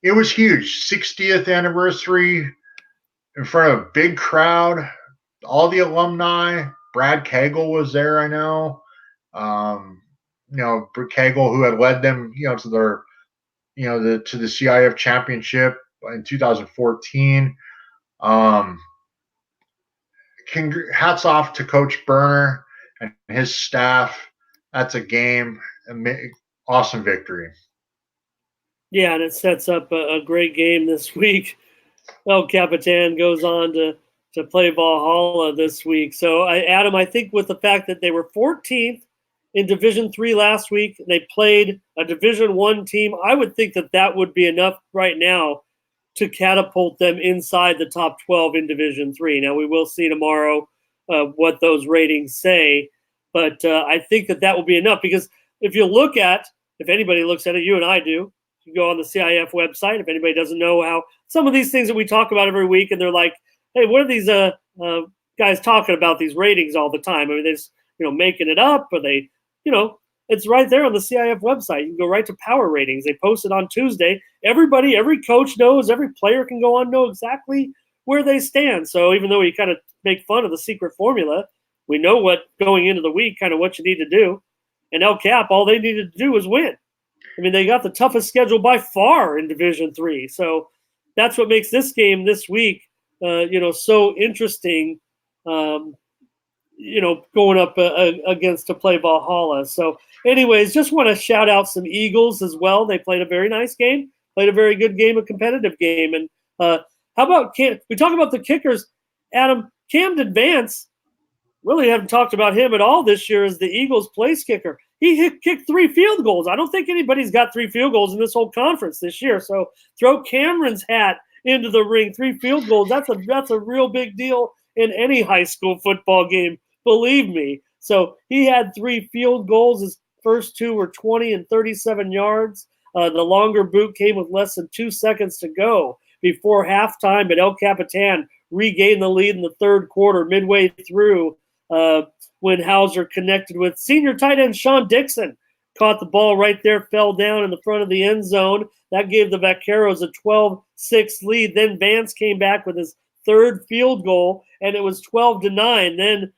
It was huge. 60th anniversary in front of a big crowd. All the alumni. Brad Cagle was there, I know. Brad Cagle, who had led them, to their, to the CIF championship in 2014. Hats off to Coach Berner and his staff. That's a game. Awesome victory. Yeah, and it sets up a great game this week. El Capitan goes on to play Valhalla this week. So, Adam, I think with the fact that they were 14th in Division III last week, they played a Division I team, I would think that would be enough right now to catapult them inside the top 12 in Division III. Now, we will see tomorrow what those ratings say, but I think that will be enough because if anybody looks at it, you and I do, you go on the CIF website. If anybody doesn't know how some of these things that we talk about every week, and they're like, hey, what are these guys talking about these ratings all the time? I mean, they're just, making it up, or they, it's right there on the CIF website. You can go right to power ratings. They post it on Tuesday. Every coach knows, every player can go on, know exactly where they stand. So even though we kind of make fun of the secret formula, we know what going into the week, kind of what you need to do. And El Cap, all they needed to do was win. I mean, they got the toughest schedule by far in Division III. So that's what makes this game this week, so interesting, going up against to play Valhalla. So anyways, just want to shout out some Eagles as well. They played a very nice game, played a very good game, a competitive game. And how about we talk about the kickers, Adam, Camden Vance, really haven't talked about him at all this year as the Eagles' place kicker. He kicked 3 field goals. I don't think anybody's got 3 field goals in this whole conference this year. So throw Cameron's hat into the ring. 3 field goals. That's a real big deal in any high school football game, believe me. So he had 3 field goals. His first 2 were 20 and 37 yards. The longer boot came with less than 2 seconds to go before halftime, but El Capitan regained the lead in the third quarter midway through when Hauser connected with senior tight end Sean Dixon. Caught the ball right there, fell down in the front of the end zone. That gave the Vaqueros a 12-6 lead. Then Vance came back with his third field goal, and it was 12-9. Then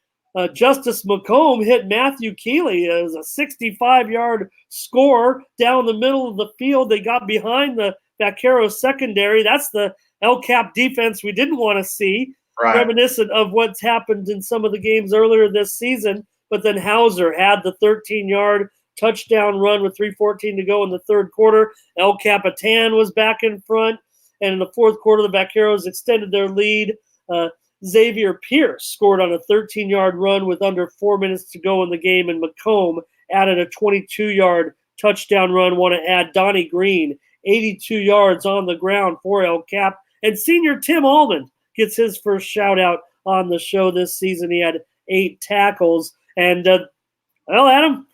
Justice McComb hit Matthew Keeley. It was a 65-yard score down the middle of the field. They got behind the Vaqueros secondary. That's the El Cap defense we didn't want to see, reminiscent of what's happened in some of the games earlier this season. But then Hauser had the 13-yard touchdown run with 3:14 to go in the third quarter. El Capitan was back in front. And in the fourth quarter, the Vaqueros extended their lead. Xavier Pierce scored on a 13-yard run with under 4 minutes to go in the game, and McComb added a 22-yard touchdown run. Want to add Donnie Green, 82 yards on the ground for El Cap. And senior Tim Almond gets his first shout-out on the show this season. He had 8 tackles. And, well, Adam,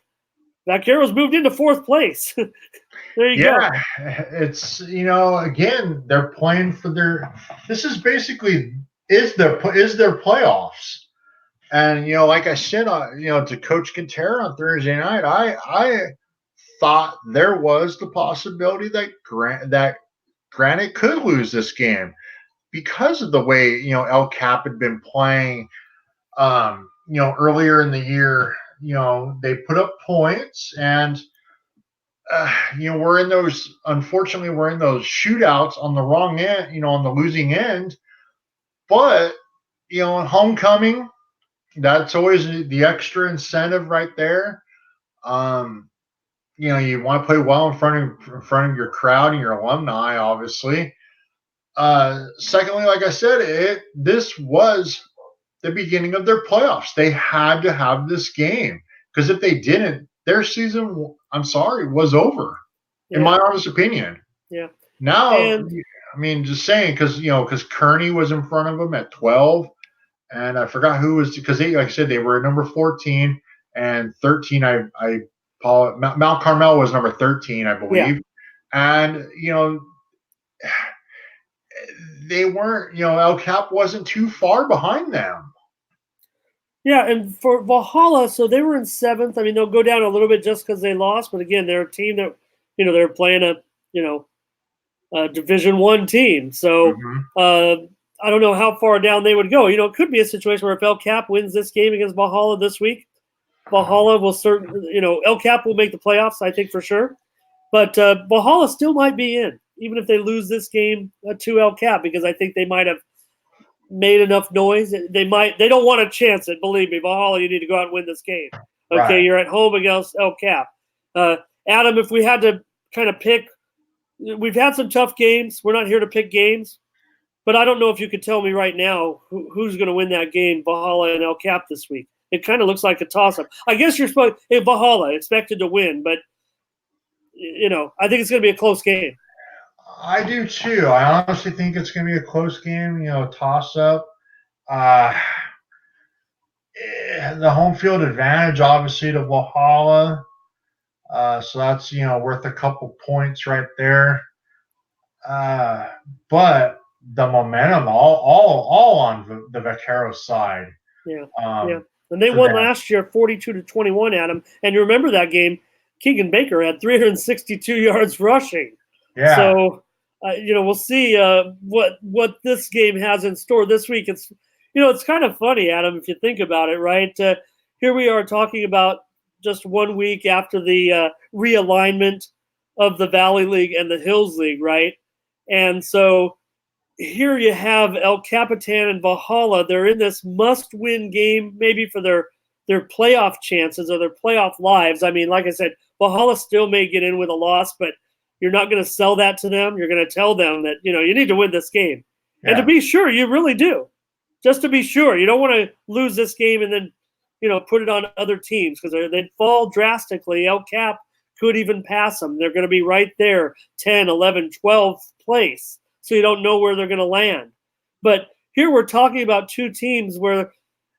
Vaqueros moved into 4th place. There you go. Yeah, it's, again, they're playing for their – this is basically – is their playoffs. And, like I said, to Coach Quintero on Thursday night, I thought there was the possibility that Granite could lose this game because of the way, El Cap had been playing, earlier in the year. They put up points, and, we're in those shootouts on the wrong end, on the losing end. But, homecoming, that's always the extra incentive right there. You want to play well in front of your crowd and your alumni, obviously. Secondly, like I said, this was the beginning of their playoffs. They had to have this game, because if they didn't, their season, I'm sorry, was over, in my honest opinion. Yeah. Now, just saying, because Kearney was in front of them at 12, and I forgot who was, because like I said, they were at number 14 and 13. Mount Carmel was number 13, I believe. Yeah. And they weren't, El Cap wasn't too far behind them. Yeah, and for Valhalla, so they were in 7th. They'll go down a little bit just because they lost, but again, they're a team that, they're playing a Division I team. So I don't know how far down they would go. It could be a situation where if El Cap wins this game against Valhalla this week, Valhalla will El Cap will make the playoffs, I think, for sure. But Valhalla still might be in, even if they lose this game to El Cap, because I think they might have made enough noise. They don't want to chance it. Believe me, Valhalla, you need to go out and win this game. Okay, right. You're at home against El Cap. Adam, if we had to kind of pick, we've had some tough games. We're not here to pick games, but I don't know if you could tell me right now who's going to win that game, Valhalla and El Cap this week. It kind of looks like a toss-up. I guess you're supposed Valhalla expected to win, but I think it's going to be a close game. I do too. I honestly think it's going to be a close game. Toss-up. The home field advantage, obviously, to Valhalla. So that's, worth a couple points right there. But the momentum all on the Vaqueros side. Yeah. And they won last year 42-21, Adam. And you remember that game, Keegan Baker had 362 yards rushing. Yeah. So, we'll see what this game has in store this week. It's, it's kind of funny, Adam, if you think about it, right? Here we are talking about just 1 week after the realignment of the Valley League and the Hills League, right? And so here you have El Capitan and Valhalla. They're in this must-win game, maybe for their playoff chances or their playoff lives. Like I said, Valhalla still may get in with a loss, but you're not going to sell that to them. You're going to tell them that, you need to win this game. Yeah. And to be sure, you really do. Just to be sure. You don't want to lose this game and then put it on other teams because they'd fall drastically. El Cap could even pass them. They're going to be right there, 10, 11, 12th place. So you don't know where they're going to land. But here we're talking about two teams where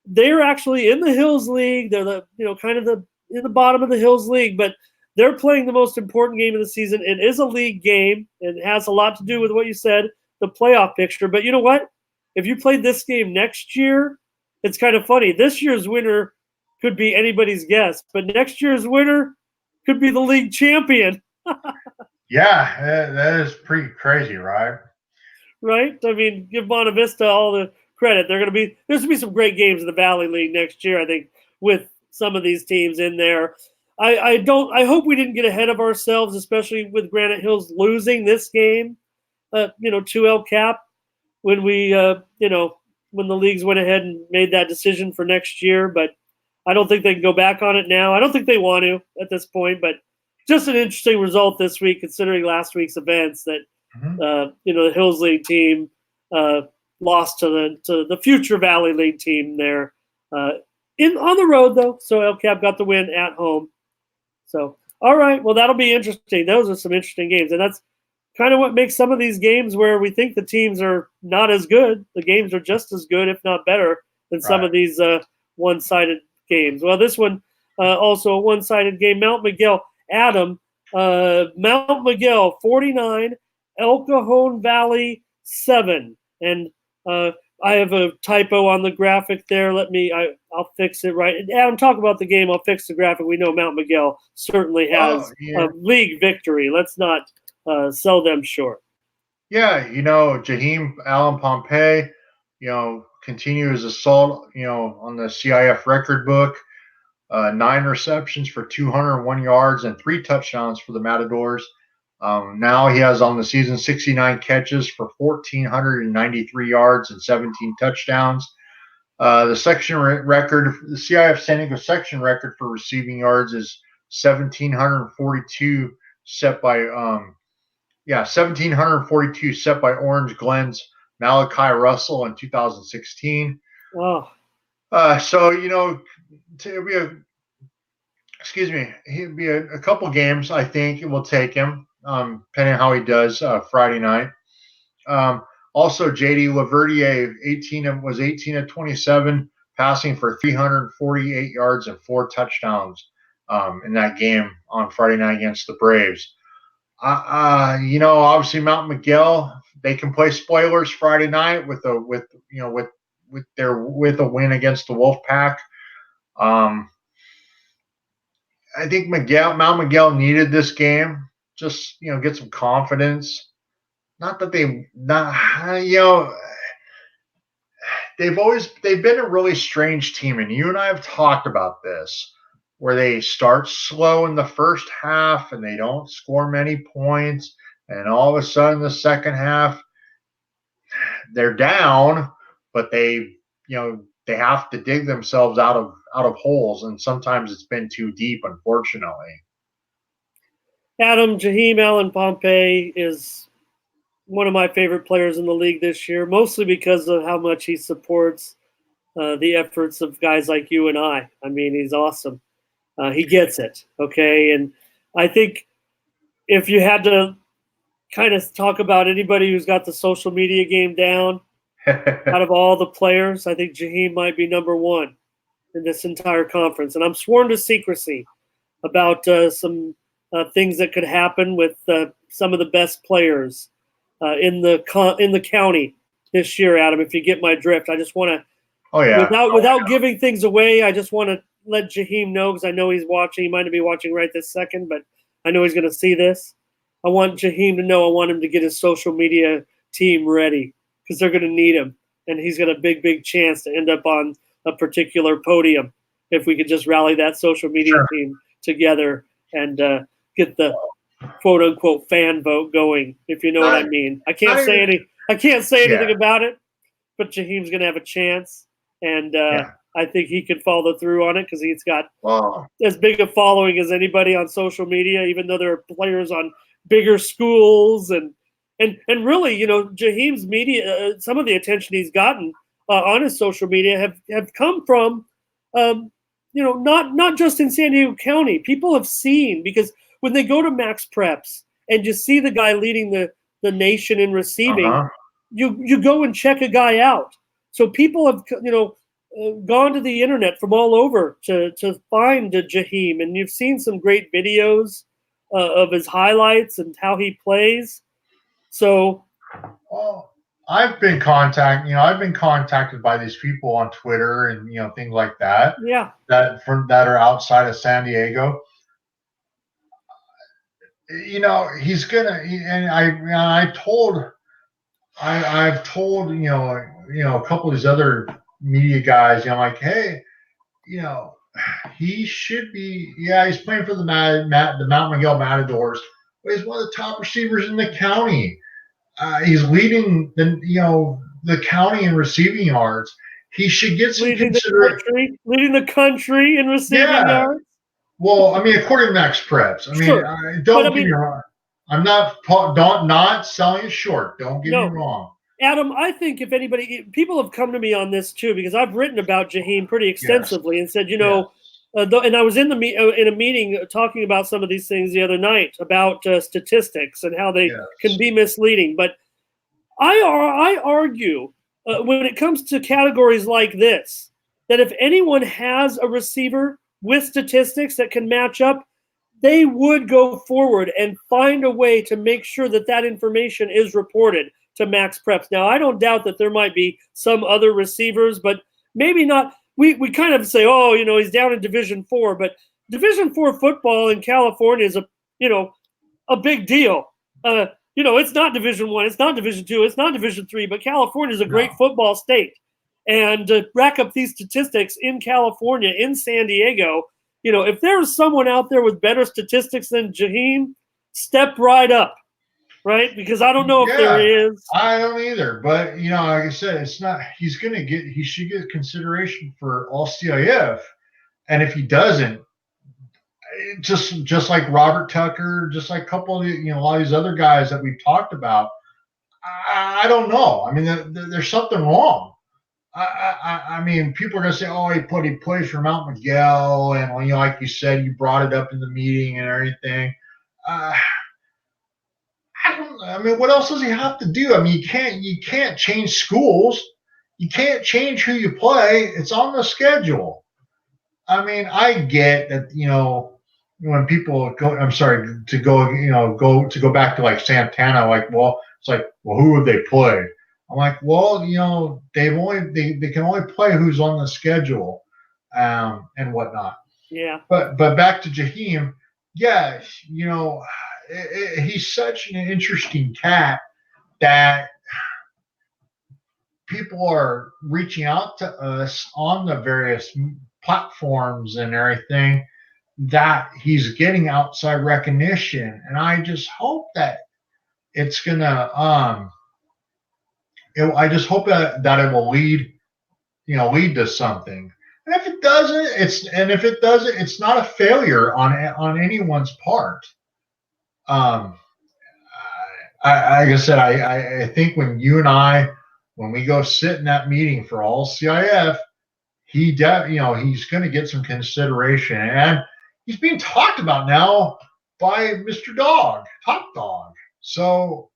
they're actually in the Hills League. They're in the bottom of the Hills League, but they're playing the most important game of the season. It is a league game. It has a lot to do with what you said, the playoff picture. But you know what? If you played this game next year, it's kind of funny. This year's winner could be anybody's guess, but next year's winner could be the league champion. Yeah, that is pretty crazy, right? Right? I mean, give Bonavista all the credit. There's going to be some great games in the Valley League next year, I think, with some of these teams in there. I hope we didn't get ahead of ourselves, especially with Granite Hills losing this game, to El Cap when when the leagues went ahead and made that decision for next year. But I don't think they can go back on it now. I don't think they want to at this point, but just an interesting result this week considering last week's events that, the Hills League team lost to the future Valley League team there on the road, though. So El Cap got the win at home. So, all right, well, that'll be interesting. Those are some interesting games, and that's kind of what makes some of these games where we think the teams are not as good. The games are just as good, if not better, than some of these one-sided games. Well, this one also a one-sided game. Mount Miguel, Adam, Mount Miguel 49, El Cajon Valley 7, and I have a typo on the graphic there. I'll fix it right. Adam, talk about the game. I'll fix the graphic. We know Mount Miguel certainly has a league victory. Let's not sell them short. Yeah, Jaheim Allen Pompey, continue his assault, on the CIF record book. 9 receptions for 201 yards and 3 touchdowns for the Matadors. Now he has on the season 69 catches for 1,493 yards and 17 touchdowns. The section record, the CIF San Diego section record for receiving yards is 1,742 set by 1,742 set by Orange Glen's Malachi Russell in 2016. Wow. So it'll be a couple games. I think it will take him, depending on how he does Friday night. Also, JD Laverdier, 18 of 27, passing for 348 yards and 4 touchdowns in that game on Friday night against the Braves. Obviously Mount Miguel, they can play spoilers Friday night with a win against the Wolfpack. I think Mount Miguel needed this game, just get some confidence. Not that they've been a really strange team, and you and I have talked about this, where they start slow in the first half and they don't score many points, and all of a sudden the second half they're down, but they have to dig themselves out of holes, and sometimes it's been too deep, unfortunately. Adam, Jaheim Allen Pompey is one of my favorite players in the league this year, mostly because of how much he supports the efforts of guys like you and I. I mean, he's awesome. He gets it, okay? And I think if you had to kind of talk about anybody who's got the social media game down, out of all the players, I think Jaheim might be number one in this entire conference. And I'm sworn to secrecy about some things that could happen with some of the best players in the county this year, Adam, if you get my drift. I just want to, without giving things away, I just want to let Jaheim know, because I know he's watching. He might not be watching right this second, but I know he's going to see this. I want Jaheim to know I want him to get his social media team ready, because they're going to need him, and he's got a big, big chance to end up on a particular podium if we could just rally that social media team together and get the quote-unquote fan vote going, if you know what I mean. I can't say anything about it, but Jaheim's going to have a chance, and I think he can follow through on it, because he's got as big a following as anybody on social media, even though there are players on bigger schools and really, Jaheim's media, some of the attention he's gotten on his social media have come from not just in San Diego County. People have seen, because when they go to Max Preps and just see the guy leading the nation in receiving, you go and check a guy out. So people have gone to the internet from all over to find Jaheim, and you've seen some great videos of his highlights and how he plays. So, well, I've been contacted by these people on Twitter and things like that. Yeah, that are outside of San Diego. He's gonna. And I've told a couple of these other media guys. I'm like, hey, he should be. Yeah, he's playing for the Mount Miguel Matadors. But he's one of the top receivers in the county. He's leading the county in receiving yards. He should get some consideration. Leading the country in receiving yards. Well, I mean, according to Max Preps. Don't get me wrong. I'm not selling it short. Don't get me wrong. Adam, I think if anybody, people have come to me on this too, because I've written about Jaheim pretty extensively and said, and I was in a meeting talking about some of these things the other night about statistics and how they can be misleading. But I argue when it comes to categories like this, that if anyone has a receiver with statistics that can match up, they would go forward and find a way to make sure that information is reported to Max Preps. Now, I don't doubt that there might be some other receivers, but maybe not. We kind of say, he's down in Division IV, but Division IV football in California is a big deal. It's not Division I, it's not Division II, it's not Division III, but California is a great football state. And to rack up these statistics in California, in San Diego, if there's someone out there with better statistics than Jaheim, step right up, right? Because I don't know if there is. I don't either. But, like I said, it's not – he should get consideration for all CIF. And if he doesn't, just like Robert Tucker, just like a couple of a lot of these other guys that we've talked about, I don't know. I mean, there's something wrong. I mean, people are going to say, he plays for Mount Miguel. And, like you said, you brought it up in the meeting and everything. I don't know. I mean, what else does he have to do? I mean, you can't change schools. You can't change who you play. It's on the schedule. I mean, I get that, when people go back to like Santana, it's like, who would they play? I'm like, they can only play who's on the schedule, and whatnot. Yeah. But back to Jaheim, he's such an interesting cat that people are reaching out to us on the various platforms and everything, that he's getting outside recognition. And I just hope that it's gonna I just hope that it will lead to something. And if it doesn't, it's not a failure on anyone's part. Like I said, I think when you and I, when we go sit in that meeting for all CIF, he's going to get some consideration, and he's being talked about now by Mr. Top Dog. So,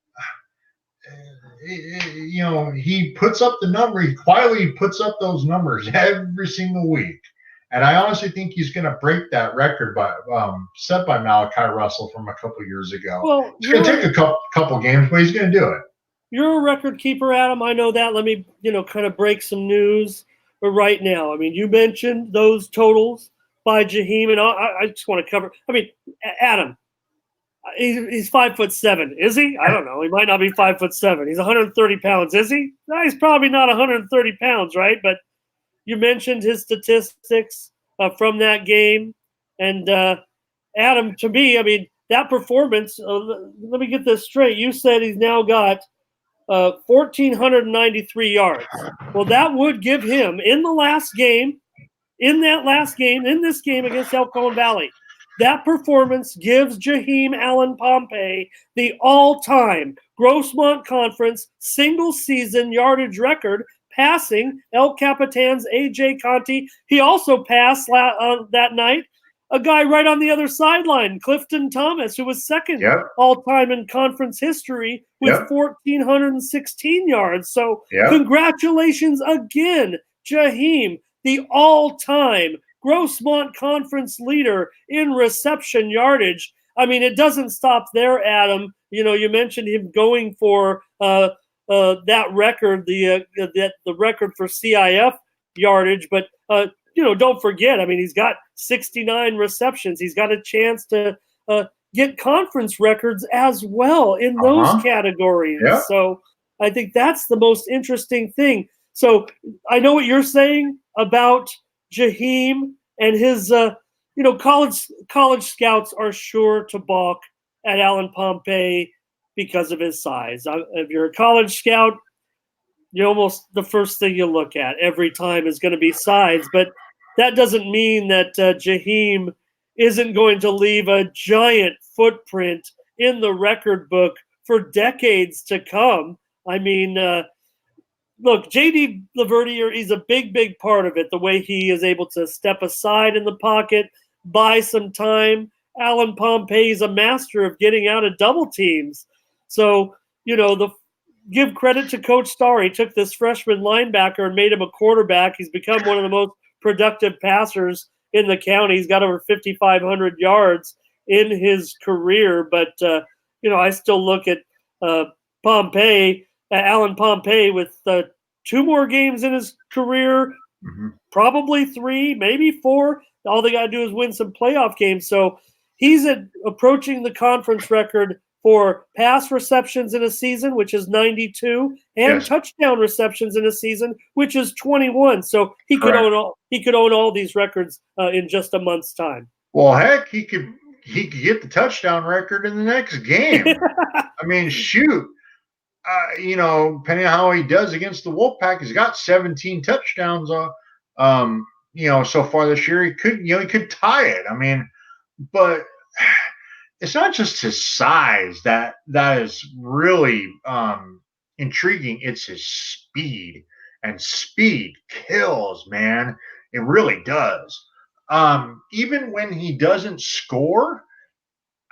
he puts up the number. He quietly puts up those numbers every single week. And I honestly think he's going to break that record set by Malachi Russell from a couple years ago. Well, it's going to take a couple games, but he's going to do it. You're a record keeper, Adam. I know that. Let me, kind of break some news right now. I mean, you mentioned those totals by Jaheim, and I just want to cover. I mean, Adam, he's 5'7", is he? I don't know. He might not be 5'7". He's 130 pounds, is he? No, he's probably not 130 pounds, right? But you mentioned his statistics from that game. And, Adam, to me, I mean, that performance, let me get this straight. You said he's now got 1,493 yards. Well, that would give him, in this game against Elkhorn Valley, that performance gives Jaheim Allen Pompey the all-time Grossmont Conference single-season yardage record, passing El Capitan's A.J. Conti. He also passed that night a guy right on the other sideline, Clifton Thomas, who was second all-time in conference history with 1,416 yards. So congratulations again, Jaheim, the all-time Grossmont Conference leader in reception yardage. I mean, it doesn't stop there, Adam. You know, you mentioned him going for that record, the record for CIF yardage, but you know, don't forget, I mean, he's got 69 receptions. He's got a chance to get conference records as well in those categories. Yeah. So I think that's the most interesting thing. So I know what you're saying about Jaheim and his, you know, college scouts are sure to balk at Alan Pompey because of his size. If you're a college scout, you almost the first thing you look at every time is going to be size, but that doesn't mean that Jaheim isn't going to leave a giant footprint in the record book for decades to come. I mean, look, J.D. Laverdiere, he's a big part of it, the way he is able to step aside in the pocket, buy some time. Alan Pompey's a master of getting out of double teams. So, you know, give credit to Coach Starr. He took this freshman linebacker and made him a quarterback. He's become one of the most productive passers in the county. He's got over 5,500 yards in his career. But, you know, I still look at Pompey, Alan Pompey, with 2 more games in his career, probably 3, maybe 4. All they got to do is win some playoff games. So he's approaching the conference record for pass receptions in a season, which is 92, and touchdown receptions in a season, which is 21. So he could own all these records in just a month's time. Well, heck, he could get the touchdown record in the next game. I mean, shoot. You know, depending on how he does against the Wolfpack, he's got 17 touchdowns. You know, so far this year, he could tie it. I mean, but it's not just his size that is really intriguing. It's his speed, and speed kills, man. It really does. Even when he doesn't score,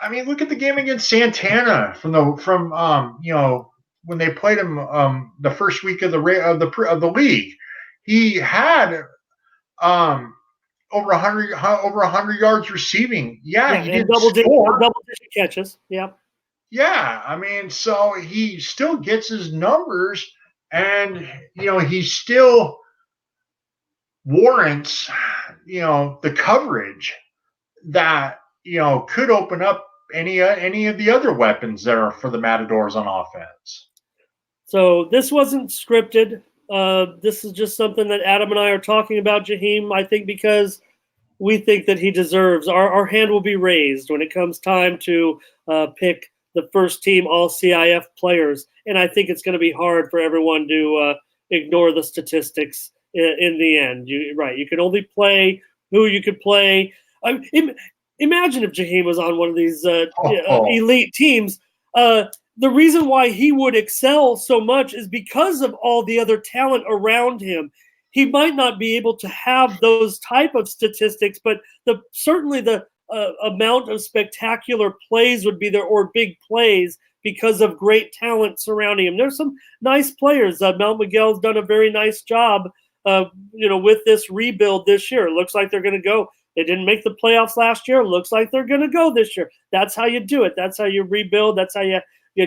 I mean, look at the game against Santana from you know, when they played him the first week of the league. He had over 100 yards receiving. Yeah, he didn't score. Double-digit catches. Yeah. Yeah, I mean, so he still gets his numbers, and you know, he still warrants, you know, the coverage that, you know, could open up any of the other weapons that are for the Matadors on offense. So this wasn't scripted. This is just something that Adam and I are talking about Jaheim, I think, because we think that he deserves. Our hand will be raised when it comes time to pick the first team all-CIF players. And I think it's going to be hard for everyone to ignore the statistics in the end. You can only play who you could play. Imagine if Jaheim was on one of these elite teams. The reason why he would excel so much is because of all the other talent around him. He might not be able to have those type of statistics, but certainly the amount of spectacular plays would be there, or big plays, because of great talent surrounding him. There's some nice players. Mount Miguel's done a very nice job, with this rebuild this year. It looks like they're going to go. They didn't make the playoffs last year. It looks like they're going to go this year. That's how you do it. That's how you rebuild. That's how you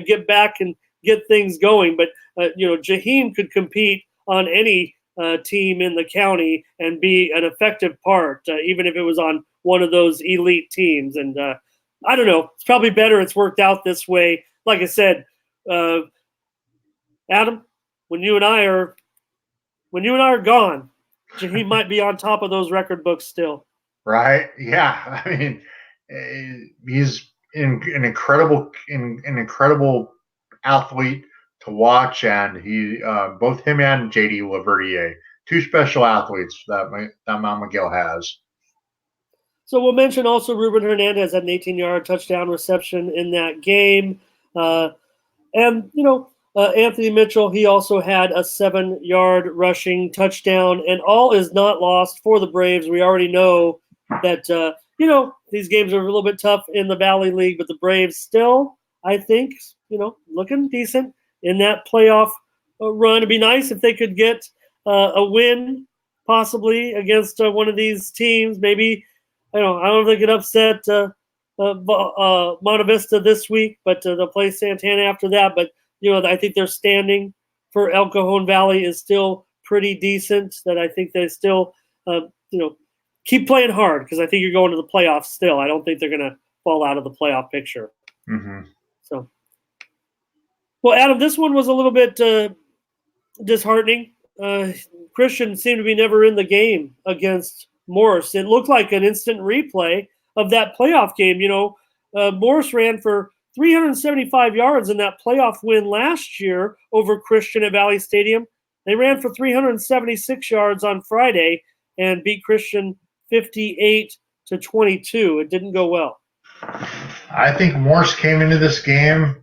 get back and get things going. But, Jaheim could compete on any team in the county and be an effective part, even if it was on one of those elite teams. And I don't know. It's probably better it's worked out this way. Like I said, Adam, when you and I are gone, Jaheim might be on top of those record books still. Right? Yeah. I mean, he's an incredible athlete to watch, and he both him and J.D. Laverdiere, two special athletes that Mount Miguel has. So we'll mention also Ruben Hernandez had an 18-yard touchdown reception in that game. And, Anthony Mitchell, he also had a 7-yard rushing touchdown, and all is not lost for the Braves. We already know that, these games are a little bit tough in the Valley League, but the Braves still, I think, looking decent in that playoff run. It'd be nice if they could get a win possibly against one of these teams. Maybe, I don't know if they could upset Monte Vista this week, but they'll play Santana after that. But I think their standing for El Cajon Valley is still pretty decent. That I think they still, keep playing hard, because I think you're going to the playoffs still. I don't think they're going to fall out of the playoff picture. Mm-hmm. So, well, Adam, this one was a little bit disheartening. Christian seemed to be never in the game against Morris. It looked like an instant replay of that playoff game. Morris ran for 375 yards in that playoff win last year over Christian at Valley Stadium. They ran for 376 yards on Friday and beat Christian 58-22. It didn't go well. I think Morse came into this game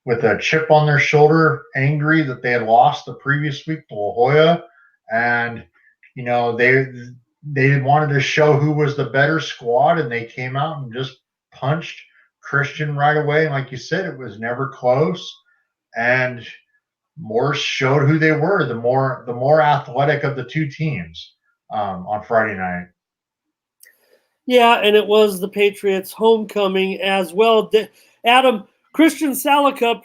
with a chip on their shoulder, angry that they had lost the previous week to La Jolla. And, they wanted to show who was the better squad, and they came out and just punched Christian right away. And like you said, it was never close. And Morse showed who they were, the more athletic of the two teams on Friday night. Yeah, and it was the Patriots' homecoming as well. Adam, Christian Salacup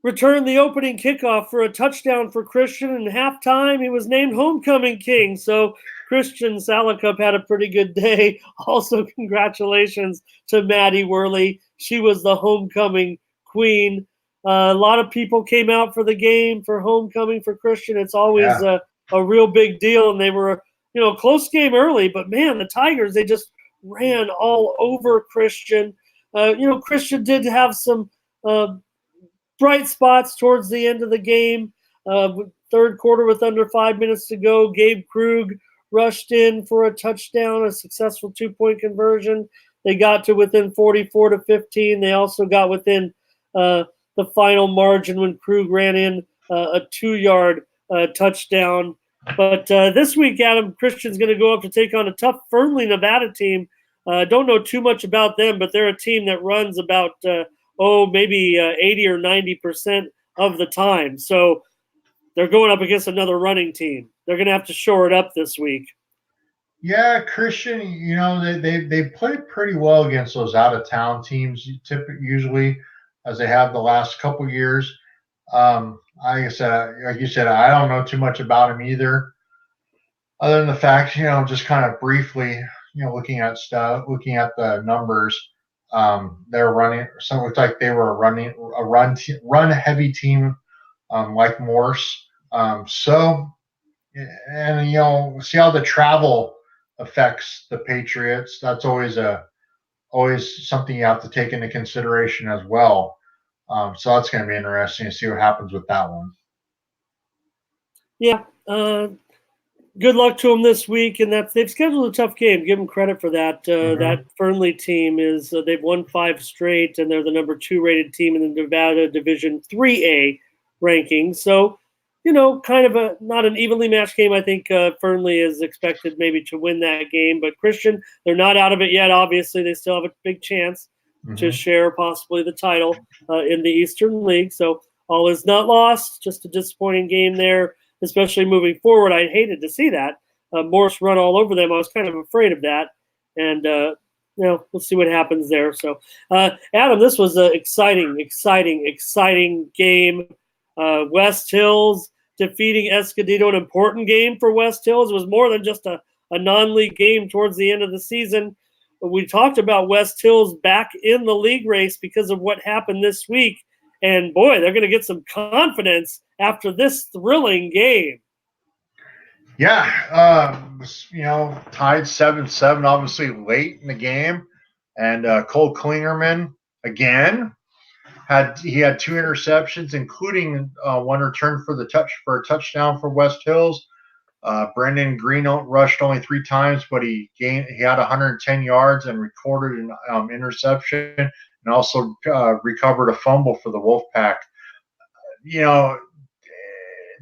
returned the opening kickoff for a touchdown for Christian, and halftime he was named homecoming king. So Christian Salacup had a pretty good day. Also, congratulations to Maddie Worley. She was the homecoming queen. A lot of people came out for the game for homecoming for Christian. It's always a real big deal, and they were a close game early. But, man, the Tigers, they just ran all over Christian. Christian did have some bright spots towards the end of the game. Third quarter with under 5 minutes to go, Gabe Krug rushed in for a touchdown, a successful 2-point conversion. They got to within 44-15. They also got within the final margin when Krug ran in a 2-yard touchdown. But this week, Adam, Christian's going to go up to take on a tough Fernley, Nevada team. Don't know too much about them, but they're a team that runs about maybe 80 or 90% of the time. So they're going up against another running team. They're going to have to shore it up this week. Yeah, Christian, they played pretty well against those out-of-town teams, usually, as they have the last couple years. Like you said, I don't know too much about him either, other than the fact, just kind of briefly, looking at the numbers. They're running. So it looked like they were a run heavy team, like Morse. See how the travel affects the Patriots. That's always something you have to take into consideration as well. So that's going to be interesting to see what happens with that one. Yeah. Good luck to them this week, and they've scheduled a tough game. Give them credit for that. That Fernley team is they've won 5 straight, and they're the number 2 rated team in the Nevada Division 3A ranking. So, kind of not an evenly matched game. I think Fernley is expected maybe to win that game, but Christian, they're not out of it yet. Obviously, they still have a big chance to share possibly the title in the Eastern League. So all is not lost. Just a disappointing game there, especially moving forward. I hated to see that. Morris run all over them. I was kind of afraid of that. And, we'll see what happens there. So, Adam, this was an exciting game. West Hills defeating Escondido, an important game for West Hills. It was more than just a non-league game towards the end of the season. We talked about West Hills back in the league race because of what happened this week. And, boy, they're going to get some confidence after this thrilling game. Yeah, tied 7-7, obviously late in the game. And Cole Klingerman, again, had 2 interceptions, including one return for a touchdown for West Hills. Brendan Green rushed only 3 times, but he had 110 yards and recorded an interception, and also recovered a fumble for the Wolfpack. you know,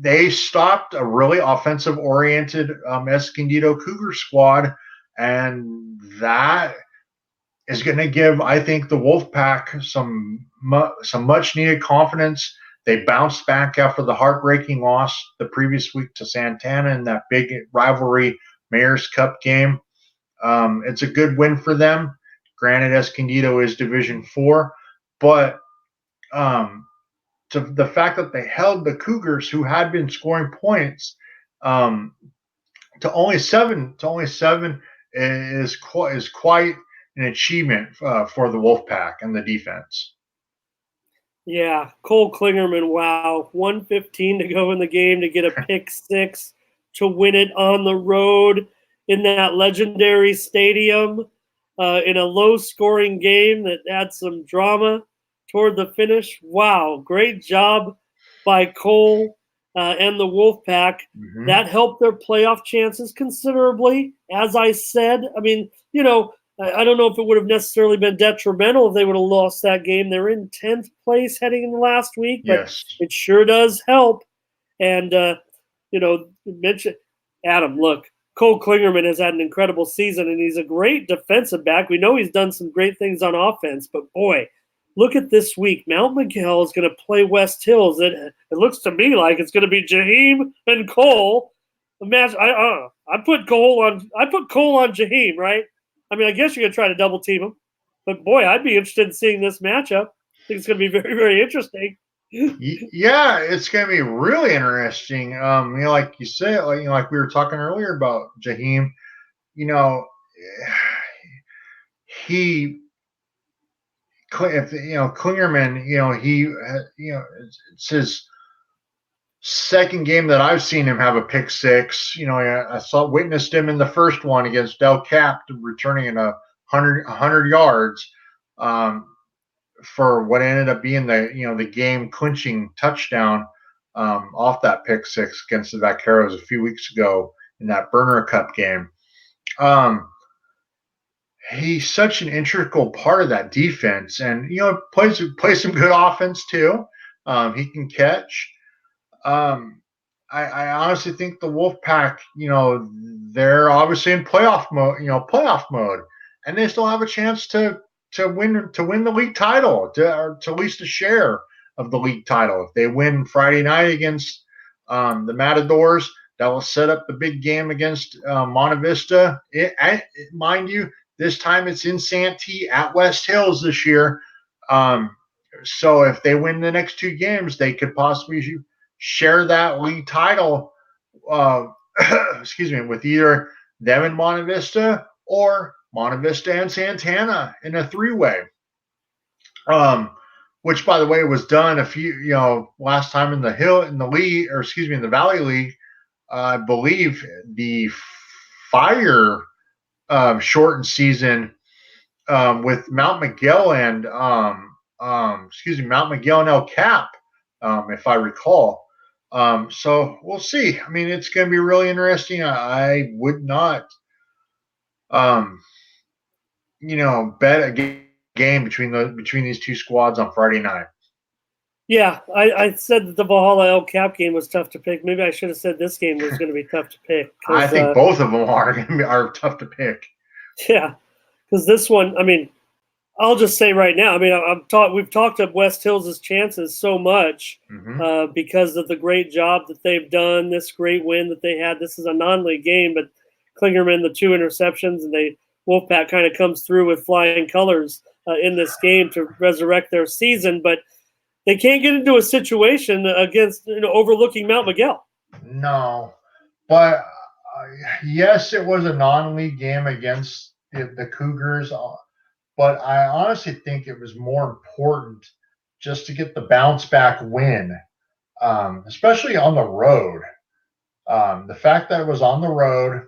they stopped a really offensive-oriented Escondido Cougar squad, and that is going to give, I think, the Wolfpack some much-needed confidence. They bounced back after the heartbreaking loss the previous week to Santana in that big rivalry Mayor's Cup game. It's a good win for them. Granted, Escondido is Division 4, but to the fact that they held the Cougars, who had been scoring points, to only seven is quite an achievement for the Wolfpack and the defense. Yeah, Cole Klingerman, wow. 1:15 to go in the game to get a pick six to win it on the road in that legendary stadium in a low-scoring game that had some drama toward the finish. Wow, great job by Cole and the Wolfpack. Mm-hmm. That helped their playoff chances considerably. As I said, I mean, you know, I don't know if it would have necessarily been detrimental if they would have lost that game. They're in 10th place heading into last week, but Yes. it sure does help. And, you know, mention Adam, look, Cole Klingerman has had an incredible season, and he's a great defensive back. We know he's done some great things on offense, but boy, look at this week. Mount Miguel is going to play West Hills. It looks to me like it's going to be Jaheim and Cole. Imagine, I put Cole on Jaheim, right? I mean, I guess you're going to try to double team him, but boy, I'd be interested in seeing this matchup. I think it's going to be very, very interesting. Yeah, it's going to be really interesting. You know, like you said, like we were talking earlier about Jaheim. You know, if Klingerman, it's his second game that I've seen him have a pick six. You know, I witnessed him in the first one against Del Cap, returning in 100 yards for what ended up being the game clinching touchdown off that pick six against the Vaqueros a few weeks ago in that Burner Cup game. He's such an integral part of that defense, and plays some good offense too. He can catch. I honestly think the Wolfpack, they're obviously in playoff mode, and they still have a chance to win the league title, or to at least a share of the league title. If they win Friday night against the Matadors, that will set up the big game against Monte Vista. Mind you, this time it's in Santee at West Hills this year. So if they win the next two games, they could possibly share that league title, with either them and Monte Vista, or Monte Vista and Santana in a three-way. Which, by the way, was done last time in the Valley League. I believe the Fire shortened season with Mount Miguel and Mount Miguel and El Cap, if I recall. So we'll see. I mean, it's going to be really interesting. I would not, bet a game between these two squads on Friday night. Yeah, I said that the Valhalla El Cap game was tough to pick. Maybe I should have said this game was going to be tough to pick. I think both of them are tough to pick. Yeah, because this one, I mean, I'll just say right now, I mean, we've talked up West Hills' chances so much because of the great job that they've done, this great win that they had. This is a non-league game, but Klingerman, the 2 interceptions, and Wolfpack kind of comes through with flying colors in this game to resurrect their season, but they can't get into a situation against overlooking Mount Miguel. No, but yes, it was a non-league game against the Cougars. But I honestly think it was more important just to get the bounce back win, especially on the road. The fact that it was on the road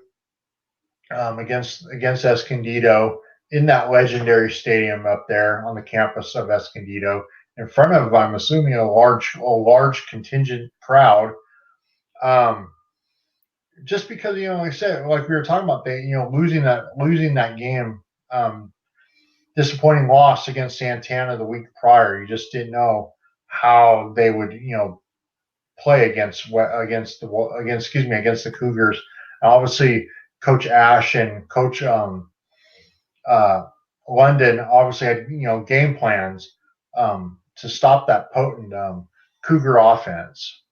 against Escondido in that legendary stadium up there on the campus of Escondido, in front of, I'm assuming, a large contingent crowd. Just because like I said, like we were talking about, losing that game. Disappointing loss against Santana the week prior. You just didn't know how they would, play against the Cougars. Obviously, Coach Ash and Coach London obviously had game plans to stop that potent Cougar offense.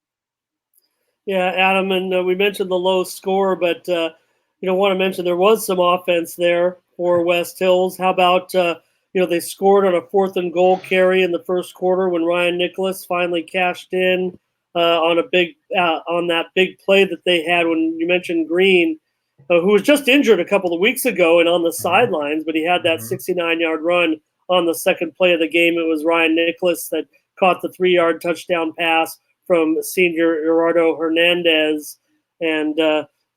Yeah, Adam, and we mentioned the low score, but want to mention there was some offense there for West Hills. How about they scored on a 4th and goal carry in the first quarter when Ryan Nicholas finally cashed in on that big play that they had when you mentioned Green, who was just injured a couple of weeks ago and on the sidelines, but he had that 69-yard run on the second play of the game. It was Ryan Nicholas that caught the 3-yard touchdown pass from senior Gerardo Hernandez. And,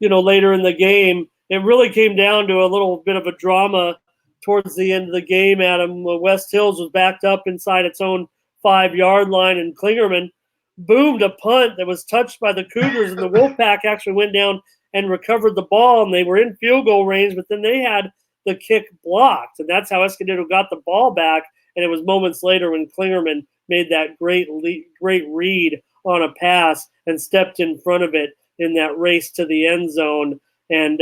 later in the game, it really came down to a little bit of a drama towards the end of the game, Adam. West Hills was backed up inside its own 5-yard line, and Klingerman boomed a punt that was touched by the Cougars, and the Wolfpack actually went down and recovered the ball, and they were in field goal range, but then they had the kick blocked, and that's how Escondido got the ball back. And it was moments later when Klingerman made that great read on a pass and stepped in front of it in that race to the end zone. And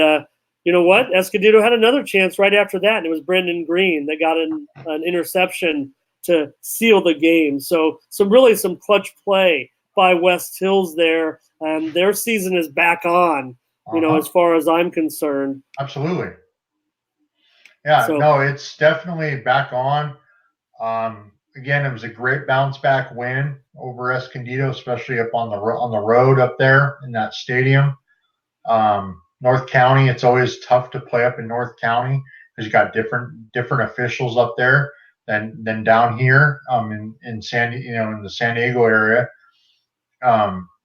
you know what? Escondido had another chance right after that, and it was Brendan Green that got an interception to seal the game. So some clutch play by West Hills there. Their season is back on, as far as I'm concerned. Absolutely. Yeah, no, it's definitely back on. Again, it was a great bounce back win over Escondido, especially up on the road up there in that stadium. North County, it's always tough to play up in North County because you got different officials up there than down here in in the San Diego area.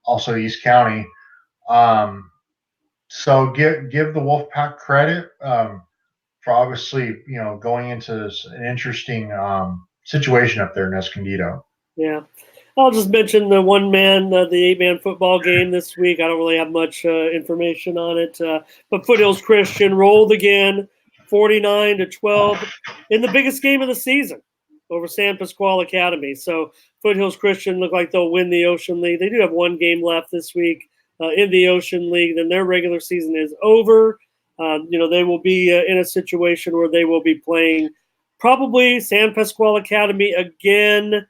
Also East County. So give the Wolfpack credit for obviously going into an interesting situation up there in Escondido. Yeah. I'll just mention the 8-man football game this week. I don't really have much information on it. But Foothills Christian rolled again, 49-12, in the biggest game of the season over San Pasqual Academy. So Foothills Christian look like they'll win the Ocean League. They do have one game left this week in the Ocean League. Then their regular season is over. They will be in a situation where they will be playing probably San Pasqual Academy again,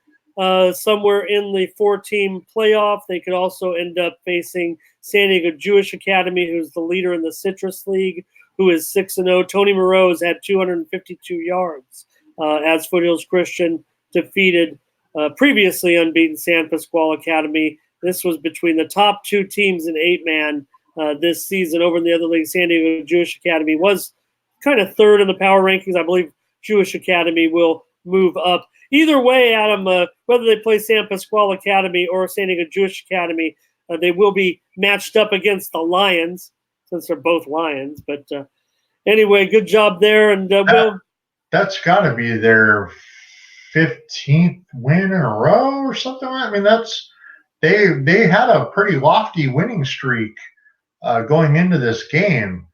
somewhere in the 4-team playoff. They could also end up facing San Diego Jewish Academy, who's the leader in the Citrus League, who is 6-0. Tony Moreau's had 252 yards as Foothills Christian defeated previously unbeaten San Pasqual Academy. This was between the top 2 teams in 8-man this season. Over in the other league, San Diego Jewish Academy was kind of third in the power rankings. I believe Jewish Academy will move up. Either way, Adam, whether they play San Pasqual Academy or San Diego Jewish Academy, they will be matched up against the Lions, since they're both Lions. But anyway, good job there. And that's got to be their 15th win in a row or something. I mean, they had a pretty lofty winning streak going into this game.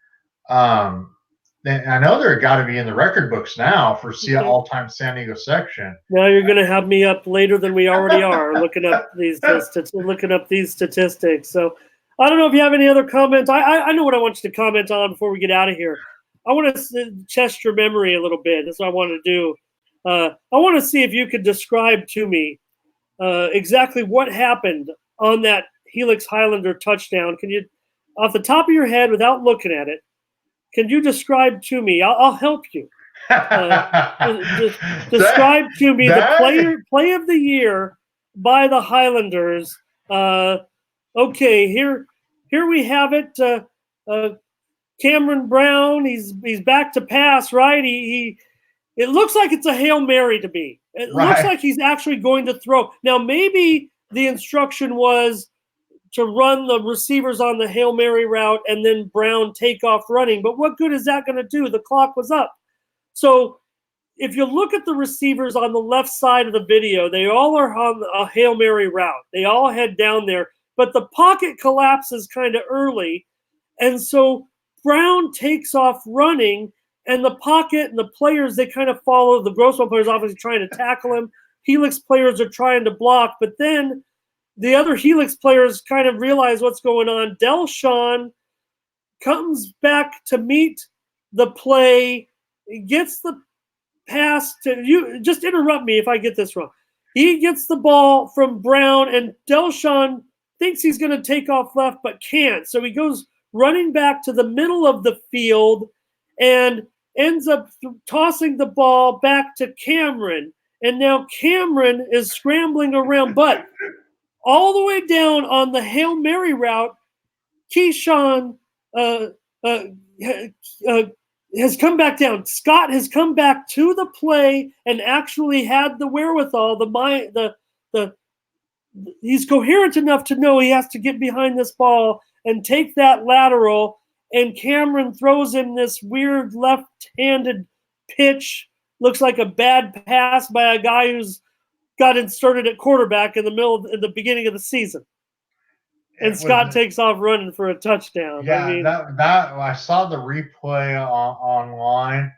I know they're got to be in the record books now for all-time San Diego section. Now you're going to have me up later than we already are looking up these statistics. So I don't know if you have any other comments. I know what I want you to comment on before we get out of here. I want to test your memory a little bit. That's what I want to do. I want to see if you could describe to me exactly what happened on that Helix Highlander touchdown. Can you, off the top of your head, without looking at it, can you describe to me? I'll help you. Describe to me the play of the year by the Highlanders. Okay, here we have it. Cameron Brown, he's back to pass, right? It looks like it's a Hail Mary to me. It looks like he's actually going to throw. Now, maybe the instruction was to run the receivers on the Hail Mary route and then Brown take off running. But what good is that going to do? The clock was up. So if you look at the receivers on the left side of the video, they all are on a Hail Mary route. They all head down there. But the pocket collapses kind of early. And so Brown takes off running, and the pocket and the players, they kind of follow. The Grossman players obviously trying to tackle him. Helix players are trying to block. But then the other Helix players kind of realize what's going on. Delshawn comes back to meet the play, gets the pass to you. Just interrupt me if I get this wrong. He gets the ball from Brown, and Delshawn thinks he's going to take off left but can't. So he goes running back to the middle of the field and ends up tossing the ball back to Cameron. And now Cameron is scrambling around, but all the way down on the Hail Mary route, Keyshawn has come back down. Scott has come back to the play and actually had the wherewithal. He's coherent enough to know he has to get behind this ball and take that lateral. And Cameron throws him this weird left-handed pitch. Looks like a bad pass by a guy who's got inserted at quarterback in the beginning of the season. And Scott takes off running for a touchdown. Yeah, I mean, that I saw the replay online,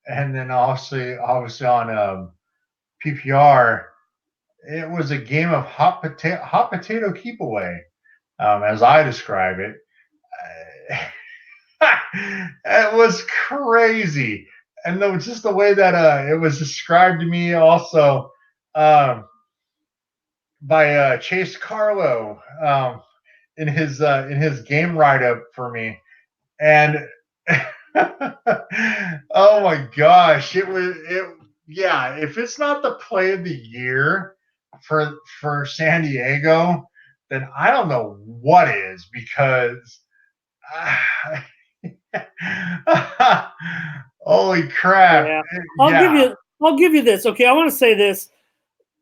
and then obviously on PPR. It was a game of hot potato keep away, as I describe it. It was crazy, and just the way that it was described to me also by Chase Carlo in his game write-up for me, and oh my gosh, yeah, if it's not the play of the year for San Diego, then I don't know what is, because holy crap. Yeah. I'll give you this. Okay, I want to say this.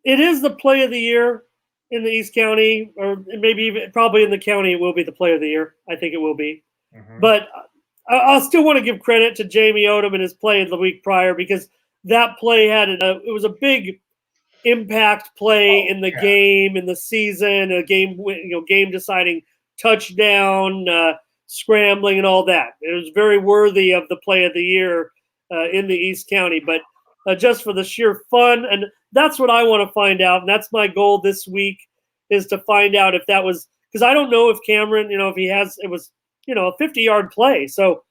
It is the play of the year in the East County, or maybe probably in the county it will be the play of the year. I think it will be. Mm-hmm. But I still want to give credit to Jamie Odom and his play the week prior, because that play it was a big impact play in the game, in the season, a game deciding touchdown, scrambling, and all that. It was very worthy of the play of the year in the East County. But just for the sheer fun, and that's what I want to find out. And that's my goal this week, is to find out if that was, because I don't know if Cameron, if he has, it was, a 50-yard play. So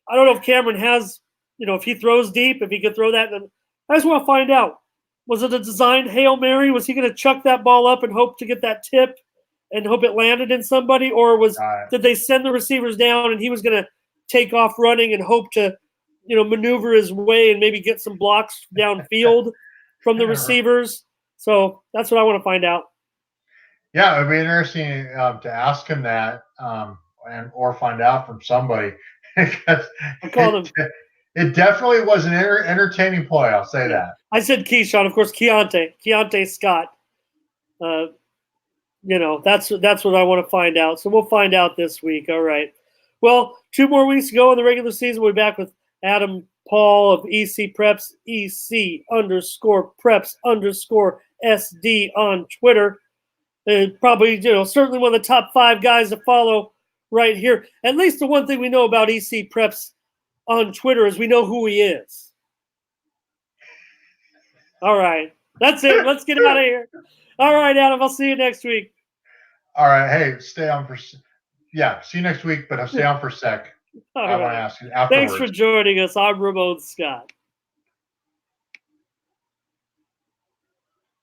I don't know if Cameron has, if he throws deep, if he could throw that. Then I just want to find out. Was it a designed Hail Mary? Was he going to chuck that ball up and hope to get that tip and hope it landed in somebody? Or did they send the receivers down and he was going to take off running and hope to, maneuver his way and maybe get some blocks downfield from the receivers? So that's what I want to find out. Yeah, it'd be interesting to ask him that or find out from somebody. Because I called him. It definitely was an entertaining play. I'll say that. I said Keyshawn, of course. Keontae Scott. That's what I want to find out. So we'll find out this week. All right. Well, 2 more weeks to go in the regular season. We'll be back with Adam Paul of EC Preps, EC_Preps_SD on Twitter. And probably, certainly one of the top 5 guys to follow right here. At least the one thing we know about EC Preps on Twitter is we know who he is. All right. That's it. Let's get out of here. All right, Adam. I'll see you next week. All right. Hey, stay on for see you next week, but I'll stay on for a sec. I want to ask you afterwards. Thanks for joining us. I'm Ramon Scott.